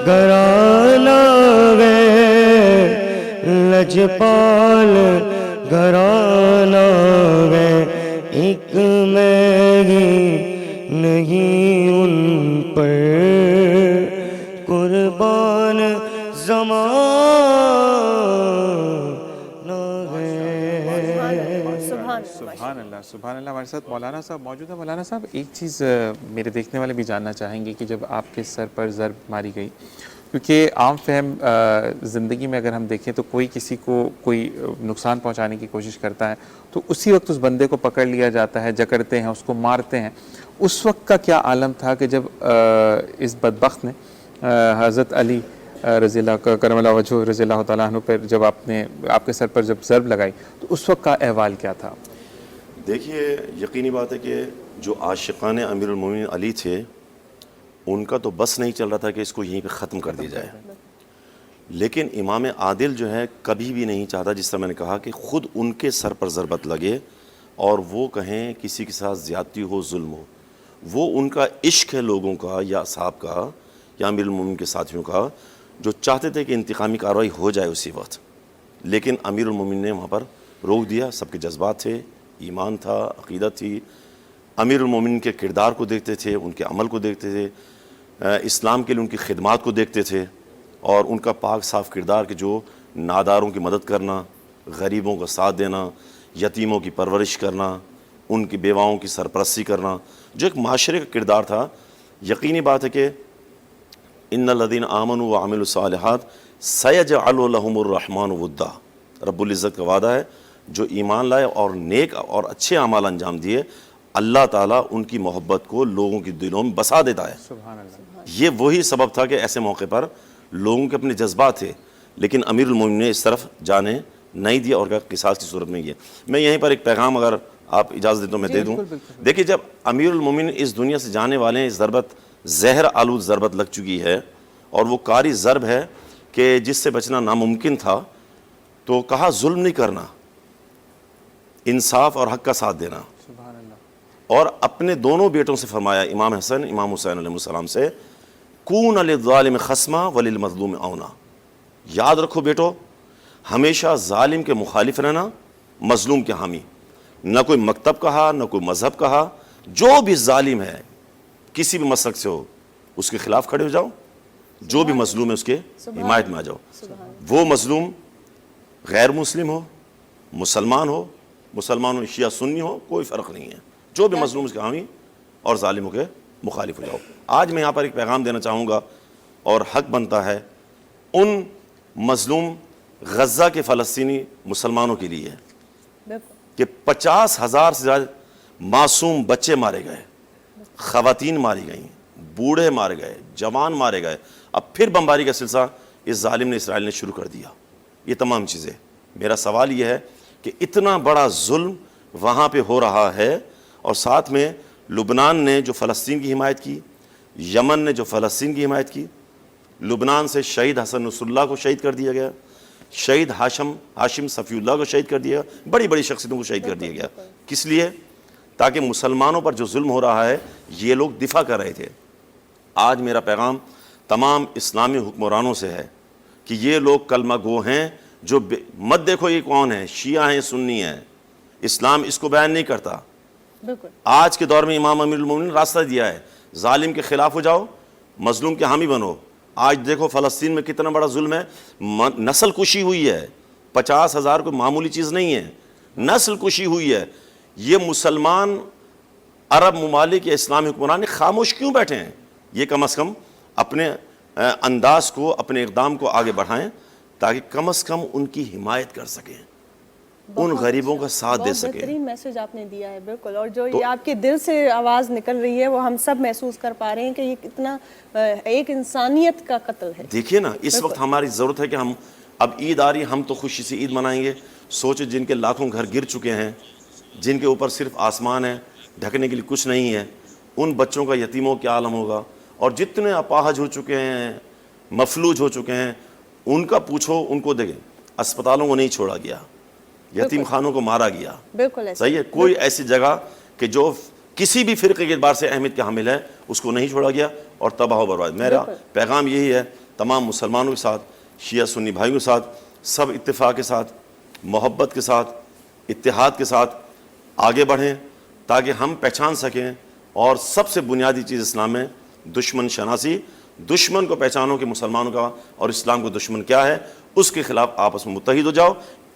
घराना वे लजपाल घराना वे एक मैं ही नहीं उन पर कुर्बान ज़माना है। सुभान अल्लाह। हमारे साथ मौलाना साहब मौजूद है। मौलाना साहब, एक चीज़ मेरे देखने वाले भी जानना चाहेंगे कि जब आपके सर पर ज़रब मारी गई, क्योंकि आम फहम ज़िंदगी में अगर हम देखें तो कोई किसी को कोई नुकसान पहुंचाने की कोशिश करता है तो उसी वक्त उस बंदे को पकड़ लिया जाता है, जकड़ते हैं, उसको मारते हैं। उस वक्त का क्या आलम था कि जब इस बदबख्त ने हज़रत अली रज़ियल्लाहु करमल्लाहु वजहू रज़ियल्लाहु ताला अन्हु पर जब आपके सर पर जब ज़रब लगाई तो उस वक्त का अहवाल क्या था? देखिए, यकीनी बात है कि जो आशिक़ान अमीरुल मोमिनीन अली थे, उनका तो बस नहीं चल रहा था कि इसको यहीं पे ख़त्म कर दिया जाए। लेकिन इमाम आदिल जो है कभी भी नहीं चाहता, जिस तरह मैंने कहा, कि ख़ुद उनके सर पर ज़रबत लगे और वो कहें किसी के साथ ज़्यादती हो, जुल्म हो। वो उनका इश्क है लोगों का या साहब का या अमीरुल मोमिनीन के साथियों का, जो चाहते थे कि इंतकामी कार्रवाई हो जाए उसी वक्त। लेकिन अमीरुल मोमिनीन ने वहाँ पर रोक दिया। सबके जज्बात थे, ईमान था, अक़ीदत थी। अमीरुल मोमिनीन के किरदार को देखते थे, उनके अमल को देखते थे, इस्लाम के लिए उनकी खिदमात को देखते थे और उनका पाक साफ किरदार कि जो नादारों की मदद करना, गरीबों का साथ देना, यतीमों की परवरिश करना, उनकी बेवाओं की सरपरस्ती करना, जो एक माशरे का किरदार था। यकीनी बात है कि इन्नल्लज़ीना आमनू व अमिलुस्सालिहात सयजअलु लहुमुर रहमानु वुद्दा, रब्बुल इज़्ज़त का वादा है, जो ईमान लाए और नेक और अच्छे अमाल अंजाम दिए, अल्लाह ताला उनकी मोहब्बत को लोगों के दिलों में बसा देता है। सुभान अल्लाह। ये वही सबब था कि ऐसे मौके पर लोगों के अपने जज्बात थे, लेकिन अमीरुल मोमिनीन ने इस तरफ जाने नहीं दिया और किसास की सूरत में ये। मैं यहीं पर एक पैगाम, अगर आप इजाज़त दें तो मैं दे दूँ। देखिए, जब अमीरुल मोमिनीन इस दुनिया से जाने वाले हैं, ज़रबत जहर आलूद ज़रबत लग चुकी है और वो कारी ज़रब है कि जिससे बचना नामुमकिन था, तो कहा जुल्म नहीं करना, इंसाफ और हक़ का साथ देना। और अपने दोनों बेटों से फरमाया, इमाम हसन इमाम हुसैन अलैहिस्सलाम से, कून लिज़्ज़ालिम खस्मा वलिल मज़लूम औना, याद रखो बेटो, हमेशा जालिम के मुखालिफ रहना, मज़लूम के हामी। न कोई मकतब कहा, न कोई मज़हब कहा, जो भी जालिम है किसी भी मसलक से हो, उसके खिलाफ खड़े हो जाओ, जो भी मज़लूम है उसके हिमायत में आ जाओ। वो मज़लूम गैर मुस्लिम हो, मुसलमान हो, मुसलमान हो, शिया सुन्नी हो, कोई फ़र्क नहीं है, जो भी मज़लूम उसके हामी और ज़ालिमों के मुखालिफ हो जाओ। आज मैं यहाँ पर एक पैगाम देना चाहूँगा और हक़ बनता है उन मज़लूम गज़ा के फ़लस्तीनी मुसलमानों के लिए कि 50,000 से ज़्यादा मासूम बच्चे मारे गए, ख़वातीन मारी गईं, बूढ़े मारे गए, जवान मारे गए। अब फिर बमबारी का सिलसिला इस जालिम ने, इसराइल ने शुरू कर दिया। ये तमाम चीज़ें, मेरा सवाल ये है कि इतना बड़ा जुल्म वहाँ पे हो रहा है और साथ में लुबनान ने जो फ़लस्तीन की हिमायत की, यमन ने जो फ़लस्तीन की हिमायत की, लुबनान से शहीद हसन नसरुल्लाह को शहीद कर दिया गया, शहीद हाशिम सफ़ीउल्लाह को शहीद कर दिया, बड़ी बड़ी शख्सियतों को शहीद कर दिया गया। किस लिए? ताकि मुसलमानों पर जो जुल्म हो रहा है ये लोग दिफा कर रहे थे। आज मेरा पैगाम तमाम इस्लामी हुक्मरानों से है कि ये लोग कलमा गो हैं, जो मत देखो ये कौन है, शिया हैं, सुन्नी हैं, इस्लाम इसको बयान नहीं करता। आज के दौर में इमाम अमीरुल मोमिनीन रास्ता दिया है, जालिम के खिलाफ हो जाओ, मजलूम के हामी बनो। आज देखो फ़लस्तीन में कितना बड़ा जुल्म है, नस्ल कुशी हुई है, 50,000 कोई मामूली चीज़ नहीं है, नस्ल कुशी हुई है। ये मुसलमान अरब ममालिक या इस्लामी हुक्मरान खामोश क्यों बैठे हैं? ये कम अज़ कम अपने अंदाज को, अपने इक़दाम को आगे बढ़ाएं ताकि कम अज़ कम उनकी हिमायत कर सकें, उन गरीबों का साथ दे सकें। बेहतरीन मैसेज आपने दिया है, बिल्कुल। और जो ये आपके दिल से आवाज़ निकल रही है वो हम सब महसूस कर पा रहे हैं कि ये कितना एक इंसानियत का कत्ल है। देखिए ना, इस वक्त हमारी ज़रूरत है कि हम, अब ईद आ रही, हम तो खुशी से ईद मनाएंगे। सोचो जिनके लाखों घर गिर चुके हैं, जिनके ऊपर सिर्फ आसमान है, ढकने के लिए कुछ नहीं है, उन बच्चों का, यतीमों क्या आलम होगा। और जितने अपाहज हो चुके हैं, मफलूज हो चुके हैं, ان کا پوچھو، ان کو دیکھیں، اسپتالوں کو نہیں چھوڑا گیا، یتیم خانوں کو مارا گیا، بالکل ایسا صحیح ہے، کوئی ایسی جگہ کہ جو کسی بھی فرقے کے اعتبار سے اہمیت کے حامل ہے اس کو نہیں چھوڑا گیا اور تباہ و برباد. میرا پیغام یہی ہے تمام مسلمانوں کے ساتھ، شیعہ سنی بھائیوں کے ساتھ، سب اتفاق کے ساتھ، محبت کے ساتھ، اتحاد کے ساتھ آگے بڑھیں تاکہ ہم پہچان سکیں. اور سب سے بنیادی چیز اسلام میں دشمن شناسی، دشمن کو پہچانو کہ مسلمانوں کا اور اسلام کو دشمن کیا ہے، اس کے خلاف آپس میں متحد ہو جاؤ.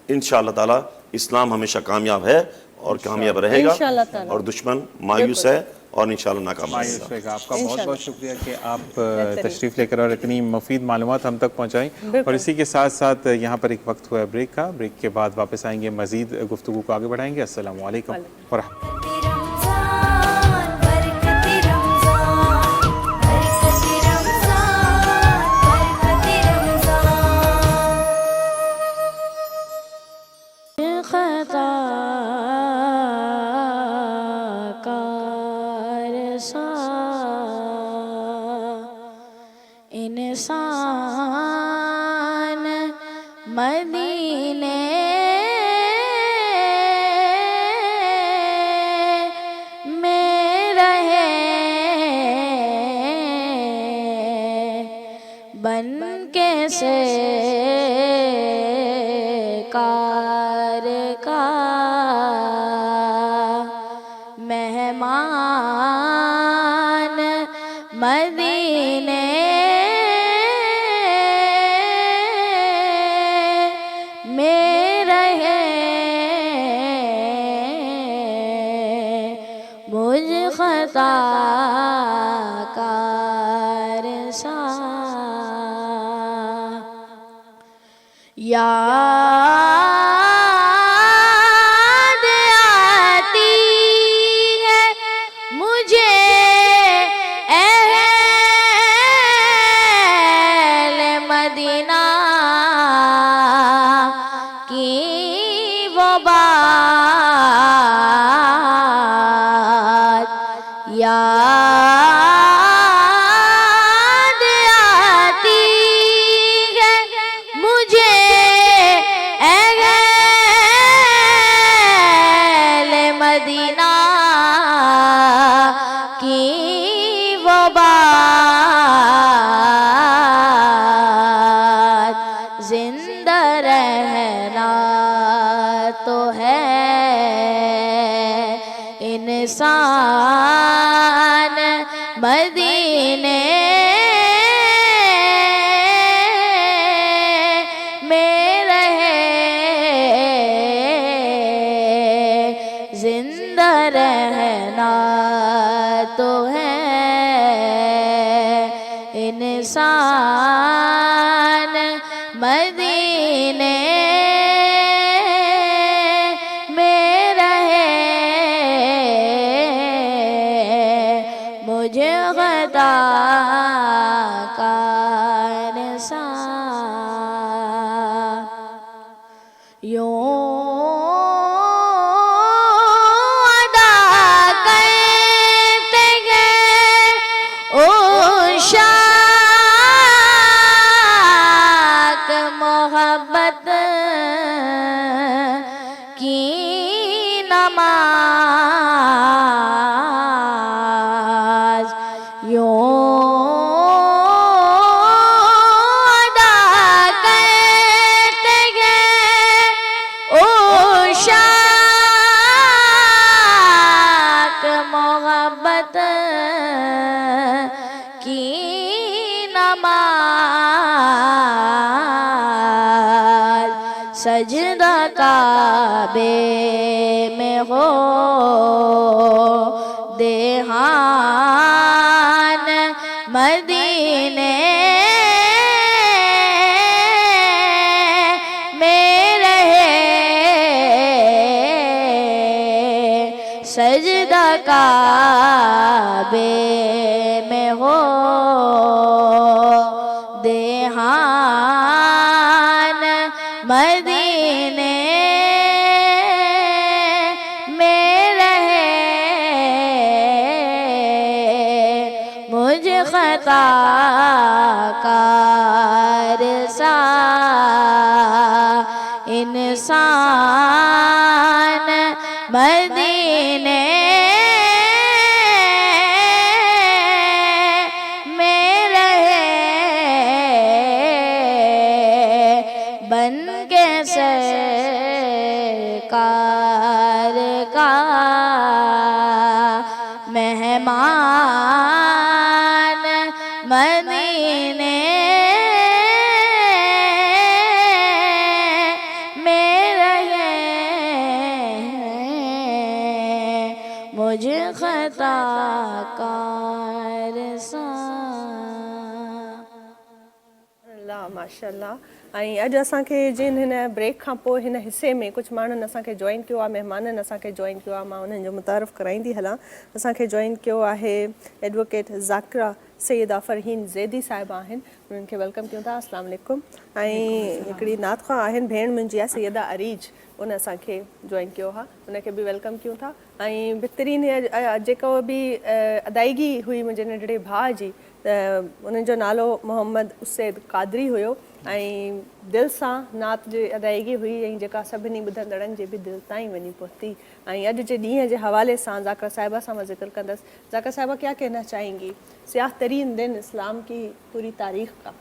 انشاءاللہ تعالی اسلام ہمیشہ کامیاب ہے اور کامیاب رہے گا، انشاءاللہ تعالی. اور دشمن مایوس ہے اور انشاءاللہ ناکام مایوس ہوگا. رہے گا. آپ کا بہت بہت شکریہ کہ آپ تشریف لے کر اور اتنی مفید معلومات ہم تک پہنچائیں. اور اسی کے ساتھ ساتھ یہاں پر ایک وقت ہوا ہے بریک کا. بریک کے بعد واپس آئیں گے، مزید گفتگو کو آگے بڑھائیں گے. السلام علیکم ورحمۃ اللہ. انسان مدینے میں رہے بن کے کار کا مہمان مدینے میں رہے مجھ خطا کار سا یاد آتی ہے مجھے اہل مدینہ کی وہ بات، یاد آتی ہے مجھے اہل مدینہ کی وہ بات. زندہ رہنا تو ہے انسان مدینے میں رہے، زندہ رہنا تو ہے انسان مدینے میں رہے مجھے غدا کار سا یوں ادا کرتے گئے او شاک محبت کی نماز، یوں ادا کرتے گئے او شاک محبت کی نماز. سجدہ کعبے میں ہو دیہان مدینے میں رہے، سجدہ کعبے میں ہو دیہان مدینے میں رہے مجھ خطا کار سا इंसान मदीने में रहे बन के सरकार का मेहमान मदीने में रहे मुझ खताकार सा। अल्लाह माशाल्लाह। ऐं अॼु असांखे जिन हिन ब्रेक खां पोइ हिन हिसे में कुझु माण्हुनि असांखे जॉइन कयो आहे, महिमाननि असांखे जॉइन कयो आहे, मां उन्हनि जो मुतारफ़ कराईंदी हलां। असांखे जॉइन कयो आहे एडवोकेट ज़ाकिरा सैयदा फ़रहीन ज़ैदी साहिबा आहिनि, उन्हनि खे वेलकम कयूं था। अस्सलाम वालेकुम। ऐं हिकिड़ी नातख़्वा आहिनि, भेण मुंहिंजी आहे सैयदा अरीज, उन असांखे जॉइन कयो आहे, उनखे बि वेलकम कयूं था। ऐं बहितरीन जेको बि अदायगी हुई मुंहिंजे नंढड़े भाउ जी, त उन्हनि जो नालो मोहम्मद उसैद क़ादरी हुयो ऐं दिलि सां नात जी अदायगी हुई ऐं जेका सभिनी ॿुधंदड़नि जे बि दिलि ताईं वञी पहुती। ऐं अॼु जे ॾींहं जे हवाले सां ज़ाकिरा साहिबा सां मां ज़िक्र कंदसि। ज़ाकिरा साहिबा क्या कहना चाहेंगी स्याह तरीन दिन इस्लाम की पूरी तारीख़ का?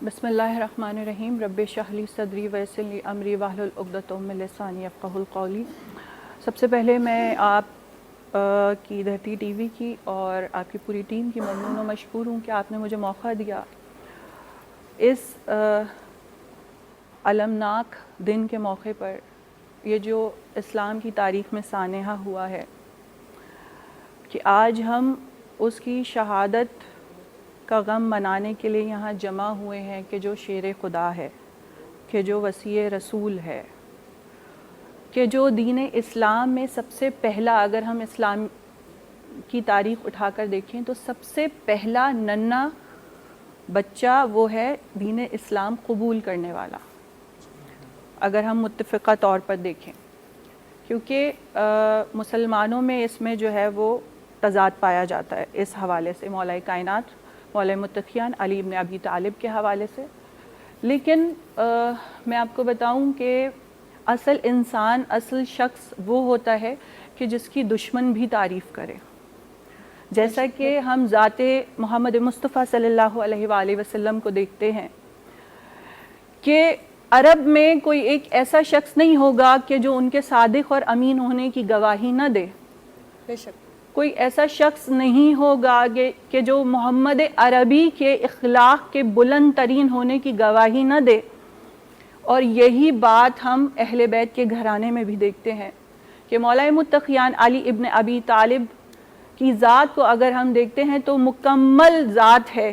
बिस्मिल्लाहिर्रहमानिर्रहीम। रब्बि इश्रह ली सदरी वयस्सिर ली अमरी वाहलुल उक़दतम मिन लिसानी यफ़क़हू क़ौली। सबसे पहले मैं आप की धरती टीवी की और आपकी पूरी टीम की ममनून और मशकूर हूँ कि आपने मुझे मौका दिया इस अलमनाक दिन के मौके पर, ये जो इस्लाम की तारीख़ में सानेहा हुआ है कि आज हम उसकी शहादत का गम मनाने के लिए यहाँ जमा हुए हैं कि जो शेर खुदा है, कि जो वसी रसूल है, कि जो दीन इस्लाम में सबसे पहला, अगर हम इस्लाम की तारीख़ उठाकर देखें तो सबसे पहला नन्ना बच्चा वो है दीन इस्लाम कबूल करने वाला, अगर हम मुत्तफ़िक़ा तौर पर देखें, क्योंकि मुसलमानों में इसमें जो है वो तज़ाद पाया जाता है इस हवाले से, मौला कायनात मौला मुत्तक़ियान अली इब्न अबी तालिब के हवाले से। लेकिन मैं आपको बताऊं कि असल इंसान, असल शख्स वो होता है कि जिसकी दुश्मन भी तारीफ़ करे। जैसा कि हम ज़ाते मोहम्मद मुस्तफ़ा सल्लल्लाहु अलैहि वसल्लम को देखते हैं कि अरब में कोई एक ऐसा शख्स नहीं होगा कि जो उनके सादिक़ और अमीन होने की गवाही न दे। बेशक कोई ऐसा शख्स नहीं होगा कि जो मोहम्मद अरबी के इखलाक के बुलंद तरीन होने की गवाही न दे। और यही बात हम अहले बैत के घराने में भी देखते हैं कि मौला मुत्तक़ियान अली इब्न अबी तालिब की ज़ात को अगर हम देखते हैं तो मुकम्मल ज़ात है,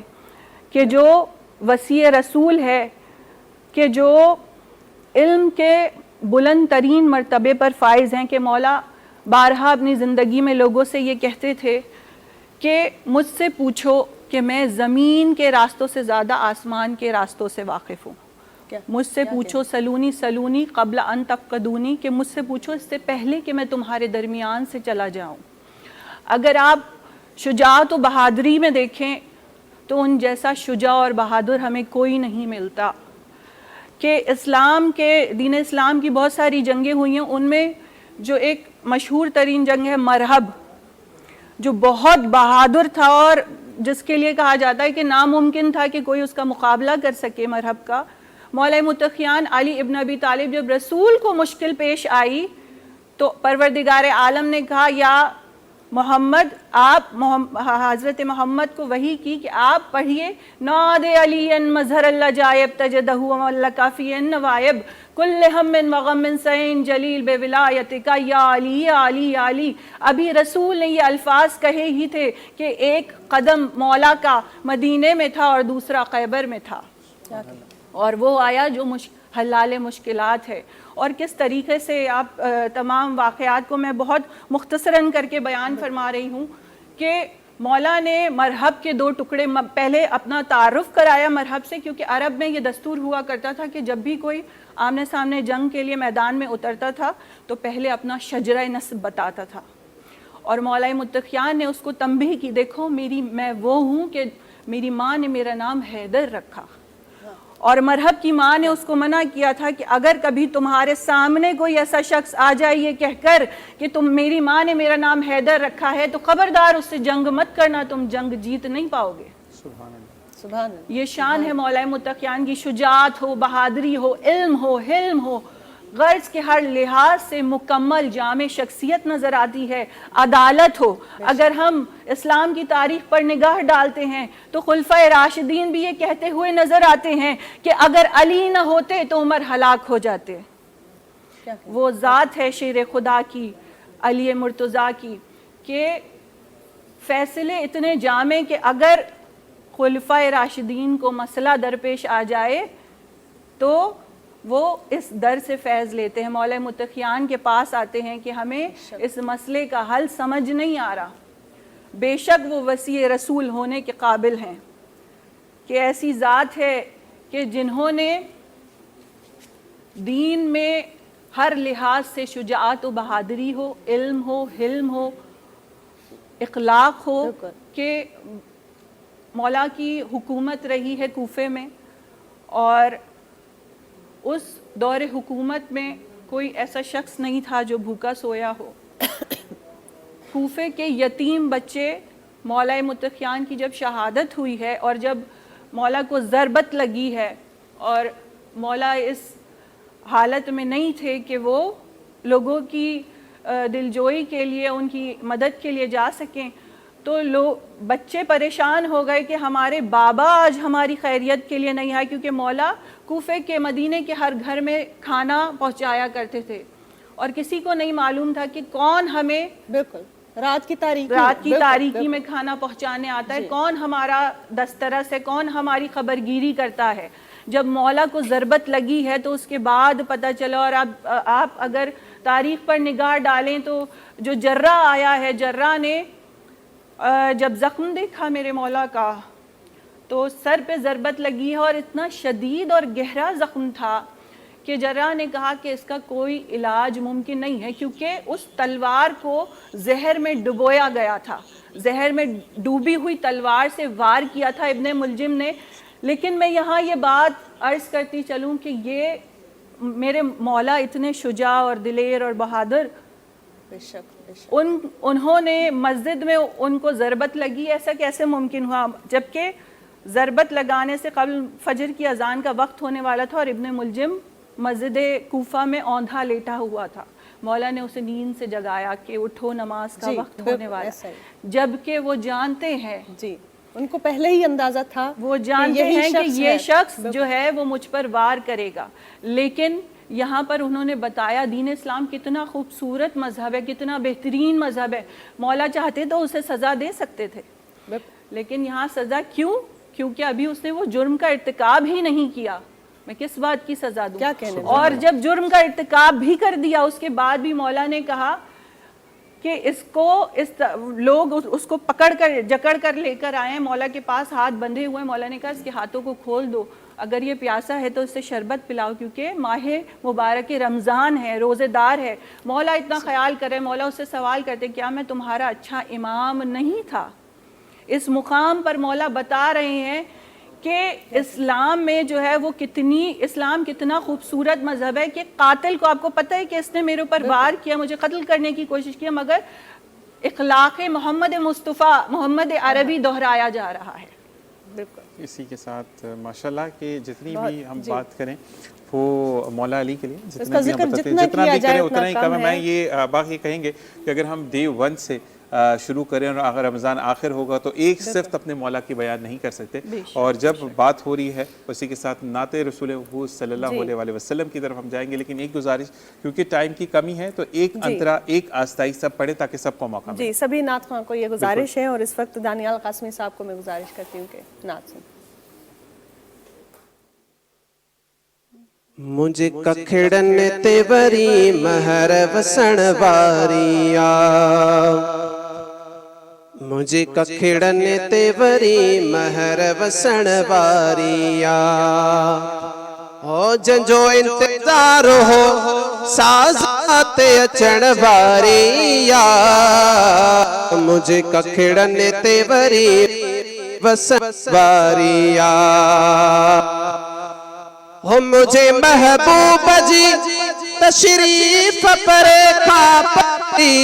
कि जो वसी रसूल है, कि जो इल्म के बुलंद तरीन मर्तबे पर फाइज़ हैं, कि मौला बारहा अपनी ज़िंदगी में लोगों से ये कहते थे कि मुझसे पूछो कि मैं ज़मीन के रास्तों से ज़्यादा आसमान के रास्तों से वाकिफ़ हूँ। मुझसे पूछो सलूनी सलूनी क़ब्ल अन तफ़क़दूनी, कि मुझसे पूछो इससे पहले कि मैं तुम्हारे दरमियान से चला जाऊँ। अगर आप शुजाअत और बहादुरी में देखें तो उन जैसा शुजा और बहादुर हमें कोई नहीं मिलता। कि इस्लाम के दीन इस्लाम की बहुत सारी जंगें हुई हैं, उनमें जो एक मशहूर तरीन जंग है मरहब, जो बहुत बहादुर था और जिसके लिए कहा जाता है कि नामुमकिन था कि कोई उसका मुकाबला कर सके मरहब का। मौला मुत्तक़ियान अली इब्न अबी तालिब जब रसूल को मुश्किल पेश आई तो परवरदिगार आलम ने कहा, या मोहम्मद, आप हज़रत मोहम्मद को वही की कि आप पढ़िए, नादे अलीयन मज़हर अल्लाह जायब तजदहु अल्लाह काफ़ियन नवायब कुल्ल हम्मिन व गम्मिन सईन जलील बेविलायतिका या अली या अली या अली। अभी रसूल ने ये अल्फाज कहे ही थे कि एक कदम मौला का मदीने में था और दूसरा खैबर में था, और वो आया जो हलाल मुश्किलात है। और किस तरीके से आप तमाम वाक़यात को मैं बहुत मुख्तसरन करके बयान फरमा रही हूँ कि मौला ने मरहब के दो टुकड़े पहले अपना तारुफ कराया मरहब से, क्योंकि अरब में ये दस्तूर हुआ करता था कि जब भी कोई आमने सामने जंग के लिए मैदान में उतरता था तो पहले अपना शजरा नस्ब बताता था। और मौला मुत्तक़ियान ने उसको तंबीह की, देखो मैं वो हूँ कि मेरी माँ ने मेरा नाम हैदर रखा। اور مرحب کی ماں نے اس کو منع کیا تھا کہ اگر کبھی تمہارے سامنے کوئی ایسا شخص آ جائے یہ کہہ کر کہ میری ماں نے میرا نام حیدر رکھا ہے تو خبردار اس سے جنگ مت کرنا، تم جنگ جیت نہیں پاؤ گے۔ سبحان اللہ۔ یہ شان ہے مولا متقیان کی، شجاعت ہو، بہادری ہو، علم ہو، حلم ہو، غرض کے ہر لحاظ سے مکمل جامع شخصیت نظر آتی ہے، عدالت ہو۔ اگر ہم اسلام کی تاریخ پر نگاہ ڈالتے ہیں تو خلفائے راشدین بھی یہ کہتے ہوئے نظر آتے ہیں کہ اگر علی نہ ہوتے تو عمر ہلاک ہو جاتے۔ وہ ذات ہے شیر خدا کی، علی مرتضیٰ کی، کہ فیصلے اتنے جامع کہ اگر خلفائے راشدین کو مسئلہ درپیش آ جائے تو وہ اس در سے فیض لیتے ہیں، مولا متقیان کے پاس آتے ہیں کہ ہمیں اس مسئلے کا حل سمجھ نہیں آ رہا۔ بے شک وہ وسیع رسول ہونے کے قابل ہیں کہ ایسی ذات ہے کہ جنہوں نے دین میں ہر لحاظ سے شجاعت و بہادری ہو، علم ہو، حلم ہو، اخلاق ہو، کہ مولا کی حکومت رہی ہے کوفے میں، اور اس دور حکومت میں کوئی ایسا شخص نہیں تھا جو بھوکا سویا ہو۔ کوفے کے یتیم بچے، مولا متقیان کی جب شہادت ہوئی ہے اور جب مولا کو ضربت لگی ہے اور مولا اس حالت میں نہیں تھے کہ وہ لوگوں کی دلجوئی کے لیے، ان کی مدد کے لیے جا سکیں، تو بچے پریشان ہو گئے کہ ہمارے بابا آج ہماری خیریت کے لیے نہیں آئے، کیونکہ مولا کوفے کے مدینے کے ہر گھر میں کھانا پہنچایا کرتے تھے اور کسی کو نہیں معلوم تھا کہ کون ہمیں بالکل رات کی تاریکی میں کھانا پہنچانے آتا ہے، کون ہمارا دسترس ہے، کون ہماری خبرگیری کرتا ہے۔ جب مولا کو ضربت لگی ہے تو اس کے بعد پتہ چلا، اور آپ اگر تاریخ پر نگاہ ڈالیں تو جو جرہ آیا ہے، جرہ نے جب زخم دیکھا میرے مولا کا تو سر پہ ضربت لگی ہے اور اتنا شدید اور گہرا زخم تھا کہ جرہ نے کہا کہ اس کا کوئی علاج ممکن نہیں ہے، کیونکہ اس تلوار کو زہر میں ڈبویا گیا تھا، زہر میں ڈوبی ہوئی تلوار سے وار کیا تھا ابن ملجم نے۔ لیکن میں یہاں یہ بات عرض کرتی چلوں کہ یہ میرے مولا اتنے شجاع اور دلیر اور بہادر، انہوں نے مسجد میں ان کو ضربت لگی، ایسا کیسے ممکن ہوا؟ جبکہ ضربت لگانے سے قبل فجر کی اذان کا وقت ہونے والا تھا اور ابن ملجم مسجد کوفہ میں اوندھا لیٹا ہوا تھا۔ مولا نے اسے نیند سے جگایا کہ اٹھو، نماز کا وقت ہونے والا، جبکہ وہ جانتے ہیں، جی ان کو پہلے ہی اندازہ تھا، وہ جانتے ہیں کہ یہ شخص جو ہے وہ مجھ پر وار کرے گا۔ لیکن یہاں پر انہوں نے بتایا دین اسلام کتنا خوبصورت مذہب ہے، کتنا بہترین مذہب ہے۔ مولا چاہتے تو اسے سزا دے سکتے تھے، لیکن یہاں سزا کیوں؟ کیونکہ ابھی اس نے وہ جرم کا ارتکاب ہی نہیں کیا، میں کس بات کی سزا دوں؟ اور جب جرم کا ارتکاب بھی کر دیا اس کے بعد بھی مولا نے کہا کہ لوگ اس کو پکڑ کر جکڑ کر لے کر آئے ہیں مولا کے پاس، ہاتھ بندھے ہوئے۔ مولا نے کہا اس کے ہاتھوں کو کھول دو، اگر یہ پیاسا ہے تو اسے شربت پلاؤ، کیونکہ ماہ مبارک رمضان ہے، روزے دار ہے۔ مولا اتنا خیال کرے، مولا اس سے سوال کرتے کیا میں تمہارا اچھا امام نہیں تھا؟ اس مقام پر مولا بتا رہے ہیں کہ اسلام میں جو ہے وہ اسلام کتنا خوبصورت مذہب ہے کہ قاتل کو، آپ کو پتہ ہے کہ اس نے میرے اوپر وار کیا، مجھے قتل کرنے کی کوشش کیا، مگر اخلاق محمد مصطفیٰ، محمد عربی دہرایا جا رہا ہے۔ اسی کے ساتھ ماشاءاللہ کہ جتنی بھی ہم بات کریں وہ مولا علی کے لیے جتنا بھی کریں اتنا ہی کم ہے۔ میں یہ باقی کہیں گے کہ اگر ہم ڈے 1 سے شروع کریں اور اگر رمضان آخر ہوگا تو ایک صرف اپنے مولا کی بیان نہیں کر سکتے، اور جب بات ہو رہی ہے اسی کے ساتھ نعت رسول محبوب صلی اللہ علیہ وسلم کی طرف ہم جائیں گے۔ لیکن ایک گزارش، کیونکہ ٹائم کی کمی ہے تو ایک انترا ایک آستائی سب پڑھے تاکہ سب کو موقع ملے۔ جی سبھی نعت خواں کو یہ گزارش ہے، اور اس وقت دانیال قاسمی صاحب کو میں گزارش کرتی ہوں کہ نعت سن۔ مجھے ککھڑن تے وری مہر وسن واریا، مجھے ککھڑن تے وری مہر وسن واریا، ہو جنجو انتظار ہو سازات اچن واریا، مجھے ککھڑن تے وری وسن واریا، हो मुझे महबूब जी तशरीफ पर खापती,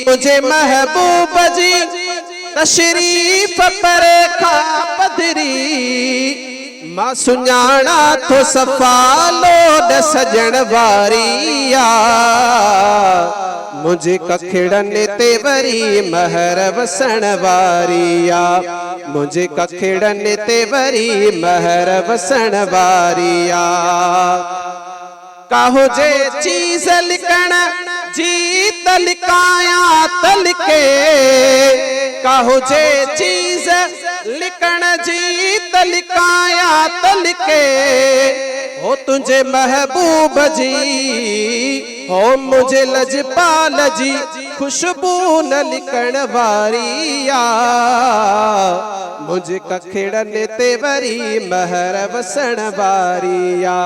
मुझे महबूब जी तशरीफ पर खापदरी, मां सुञाणा तो सफ़ालो द सजण वारिया, मुझे कखड़न ते वरी महर वसण वारिया, मुझे कखड़न ते वरी महर वसण वारिया। काहो जे चीज लिकण जी तलिकाया तलके, काहो जे चीज लिकण जी तलिकाया तलके, हो तुझे महबूब जी हो मुझे लजपाल जी खुशबू न लिकण वारिया, मुझे कखड़न ते वरी महर वसण वारिया,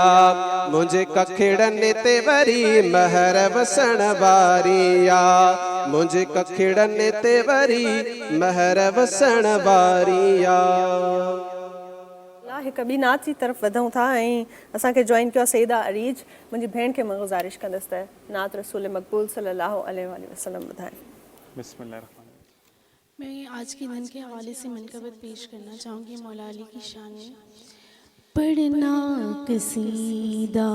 मुझे कखड़न ते वरी महर वसण वारिया, मुझे कखड़न ते वरी महर वसण वारिया। हिकु ॿी नात जी तरफ़ वधूं था ऐं असांखे जॉइन कयो सईदा अरीज। मुंहिंजी भेण खे मां गुज़ारिश कंदसि त नात रसूल मक़बूल सल्लल्लाहु अलैहि वसल्लम ॿुधाएं। बिस्मिल्लाहिर्रहमानिर्रहीम। मैं आज के दिन के हवाले से मनक़बत पेश करना चाहूँगी मौला अली की शान में। पढ़ना कसीदा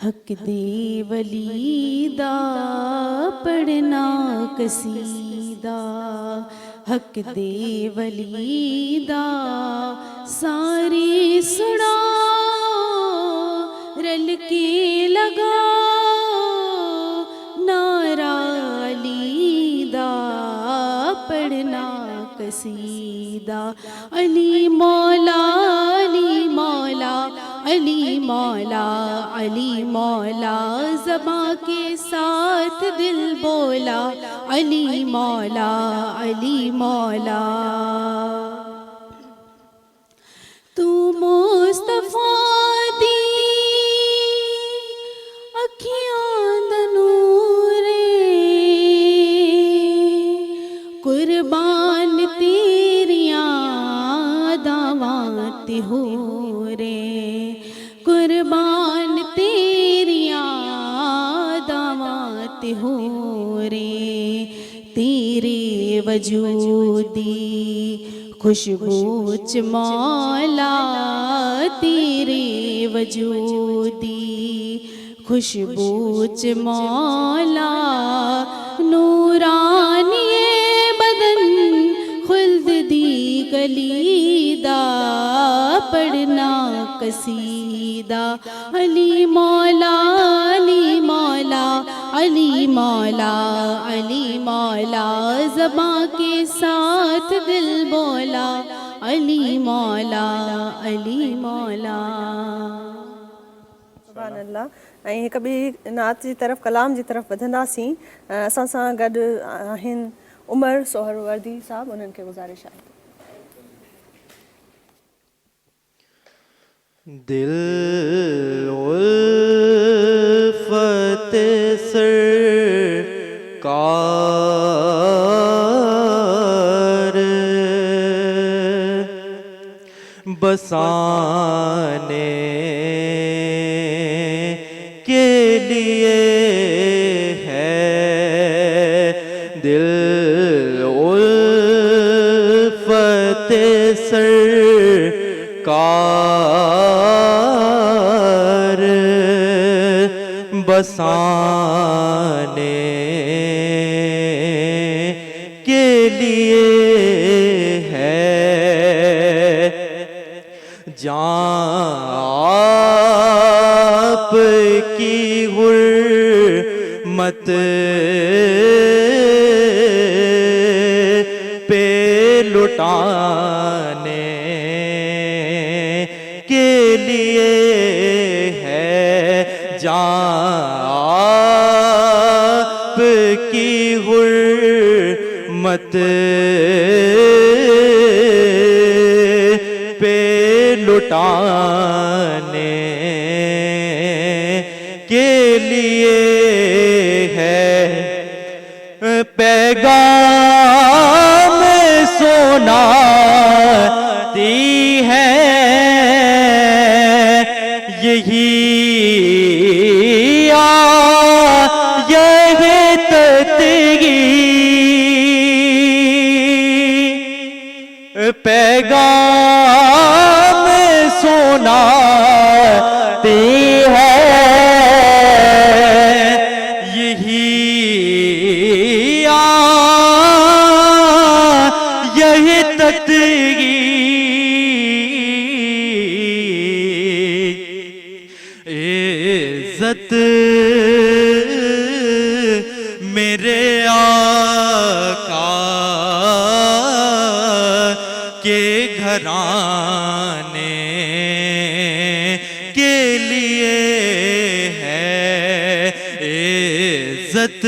हक दे वलीदा, पढ़ना कसीदा हक दे वलीदा, सारे सुनाओ रल के लगाओ नारा अलीदा, पढ़ना कसीदा। अली मौला अली मौला अली मौला अली मौला, ज़बां के साथ दिल बोला अली मौला अली मौला। तू मुस्तफ़ा दी अखियां दा नूरे, कुर्बान तेरियां दावात हो रे, कुर्बान तेरियां दावात हो रे, तेरे वजूदी खुशबू च मौला, तेरे वजूदी खुशबू च मौला, नूरानिए बदन खुल्द दी गलीदा, पढ़ना कसीदा। अली मौला अली मौला अली मौला अली मौला, ज़बां के साथ दिल बोला अली मौला अली मौला। सुभान अल्लाह। ऐं हिकु ॿी नात जी तरफ़ कलाम जी तरफ़ वधंदासीं। असां सां गॾु आहिनि उमर सोहरवर्दी साहब, उन्हनि खे गुज़ारिश आहे। दिल उल्फत सरकार बसाने के लिए है, दिल उल्फत सरकार बसाने के लिए है, जाप की हुर्मत पे लुटाने के लिए है, जाप की हुर्मत पे लुटाने के लिए है, पैगाम सुनाती है سناتی ہے یہی یہی عزت میرے آقا کے گھرانے کے لیے ہے عزت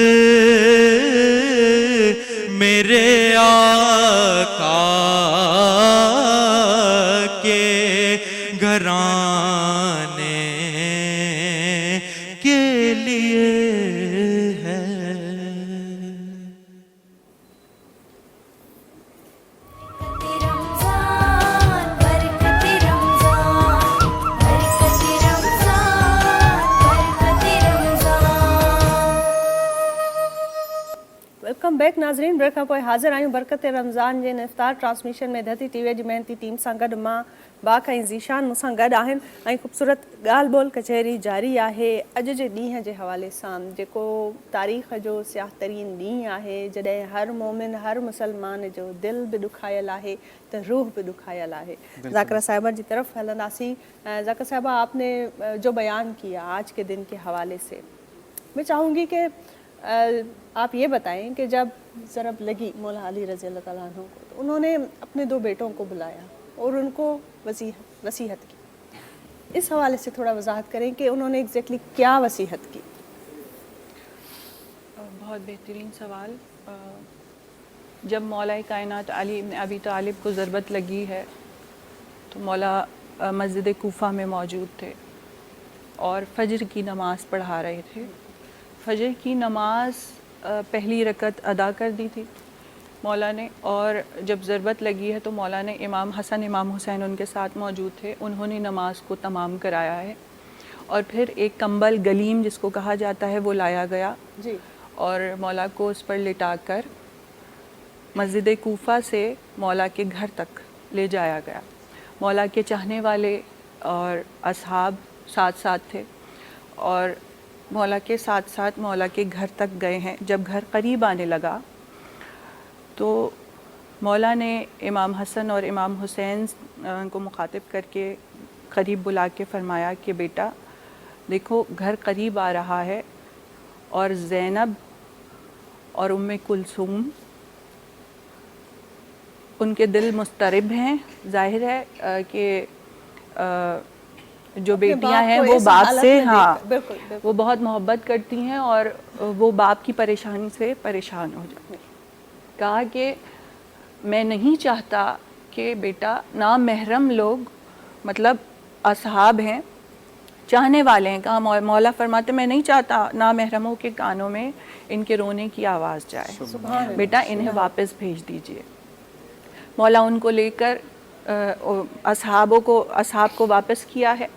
میرے آقا کے گھرانے کے لیے ہے. वेलकम बैक नाज़रीन. ब्रेक खां पोइ हाज़िर आहियूं बरकत रमज़ान जे इफ़्तार ट्रांसमिशन में. धरती टीवी जी मेहनती टीम सां गॾु मां बाक ऐं ज़ीशान मूंसां गॾु आहिनि ऐं ख़ूबसूरत ॻाल्हि ॿोल कचहरी जारी आहे अॼु जे ॾींहं जे हवाले सां, जेको तारीख़ जो सियाह तरीन ॾींहुं आहे, जॾहिं हर मोमिन हर मुसलमान जो दिलि बि ॾुखायल आहे त रूह बि ॾुखायल आहे. ज़ाकिरा साहिबा जी तरफ़ हलंदासीं. ज़ाकिरा साहिबा, आपने जो बयान किया आज के दिन के हवाले से, मैं चाहूँगी कि आप ये बताएं कि जब ज़रब लगी मौला अली रज़ी अल्लाह तआला अन्हु को, तो उन्होंने अपने 2 बेटों को बुलाया और उनको वसीहत की. इस हवाले से थोड़ा वजाहत करें कि उन्होंने एग्जैक्टली क्या वसीहत की. बहुत बेहतरीन सवाल. जब मौला कायनात अली इब्न अबी तालिब को ज़रबत लगी है तो मौला मस्जिद कूफा में मौजूद थे और फजर की नमाज़ पढ़ा रहे थे. फजर की नमाज पहली रकत अदा कर दी थी मौला ने, और जब ज़रबत लगी है तो मौला ने इमाम हसन इमाम हुसैन उनके साथ मौजूद थे, उन्होंने नमाज को तमाम कराया है. और फिर एक कंबल गलीम जिसको कहा जाता है वो लाया गया जी, और मौला को उस पर लिटाकर मस्जिद कूफा से मौला के घर तक ले जाया गया. मौला के चाहने वाले और असहाब साथ साथ थे और मौला के साथ साथ मौला के घर तक गए हैं. जब घर करीब आने लगा तो मौला ने इमाम हसन और इमाम हुसैन को मुखातिब करके करीब बुला के फरमाया कि बेटा देखो, घर करीब आ रहा है और ज़ैनब और उम्मे कुलसूम उनके दिल मुस्तरिब हैं. जाहिर है कि जो बेटियां हैं वो बाप से वो बहुत मोहब्बत करती हैं और वो बाप की परेशानी से परेशान हो जाती हैं. कहा कि मैं नहीं चाहता कि बेटा नामहरम लोग, मतलब असहाब हैं, चाहने वाले हैं. कहा मौला फरमाते मैं नहीं चाहता नामहरमों के कानों में इनके रोने की आवाज़ जाए, बेटा इन्हें वापस भेज दीजिए. मौला उनको लेकर असहाब को वापस किया है.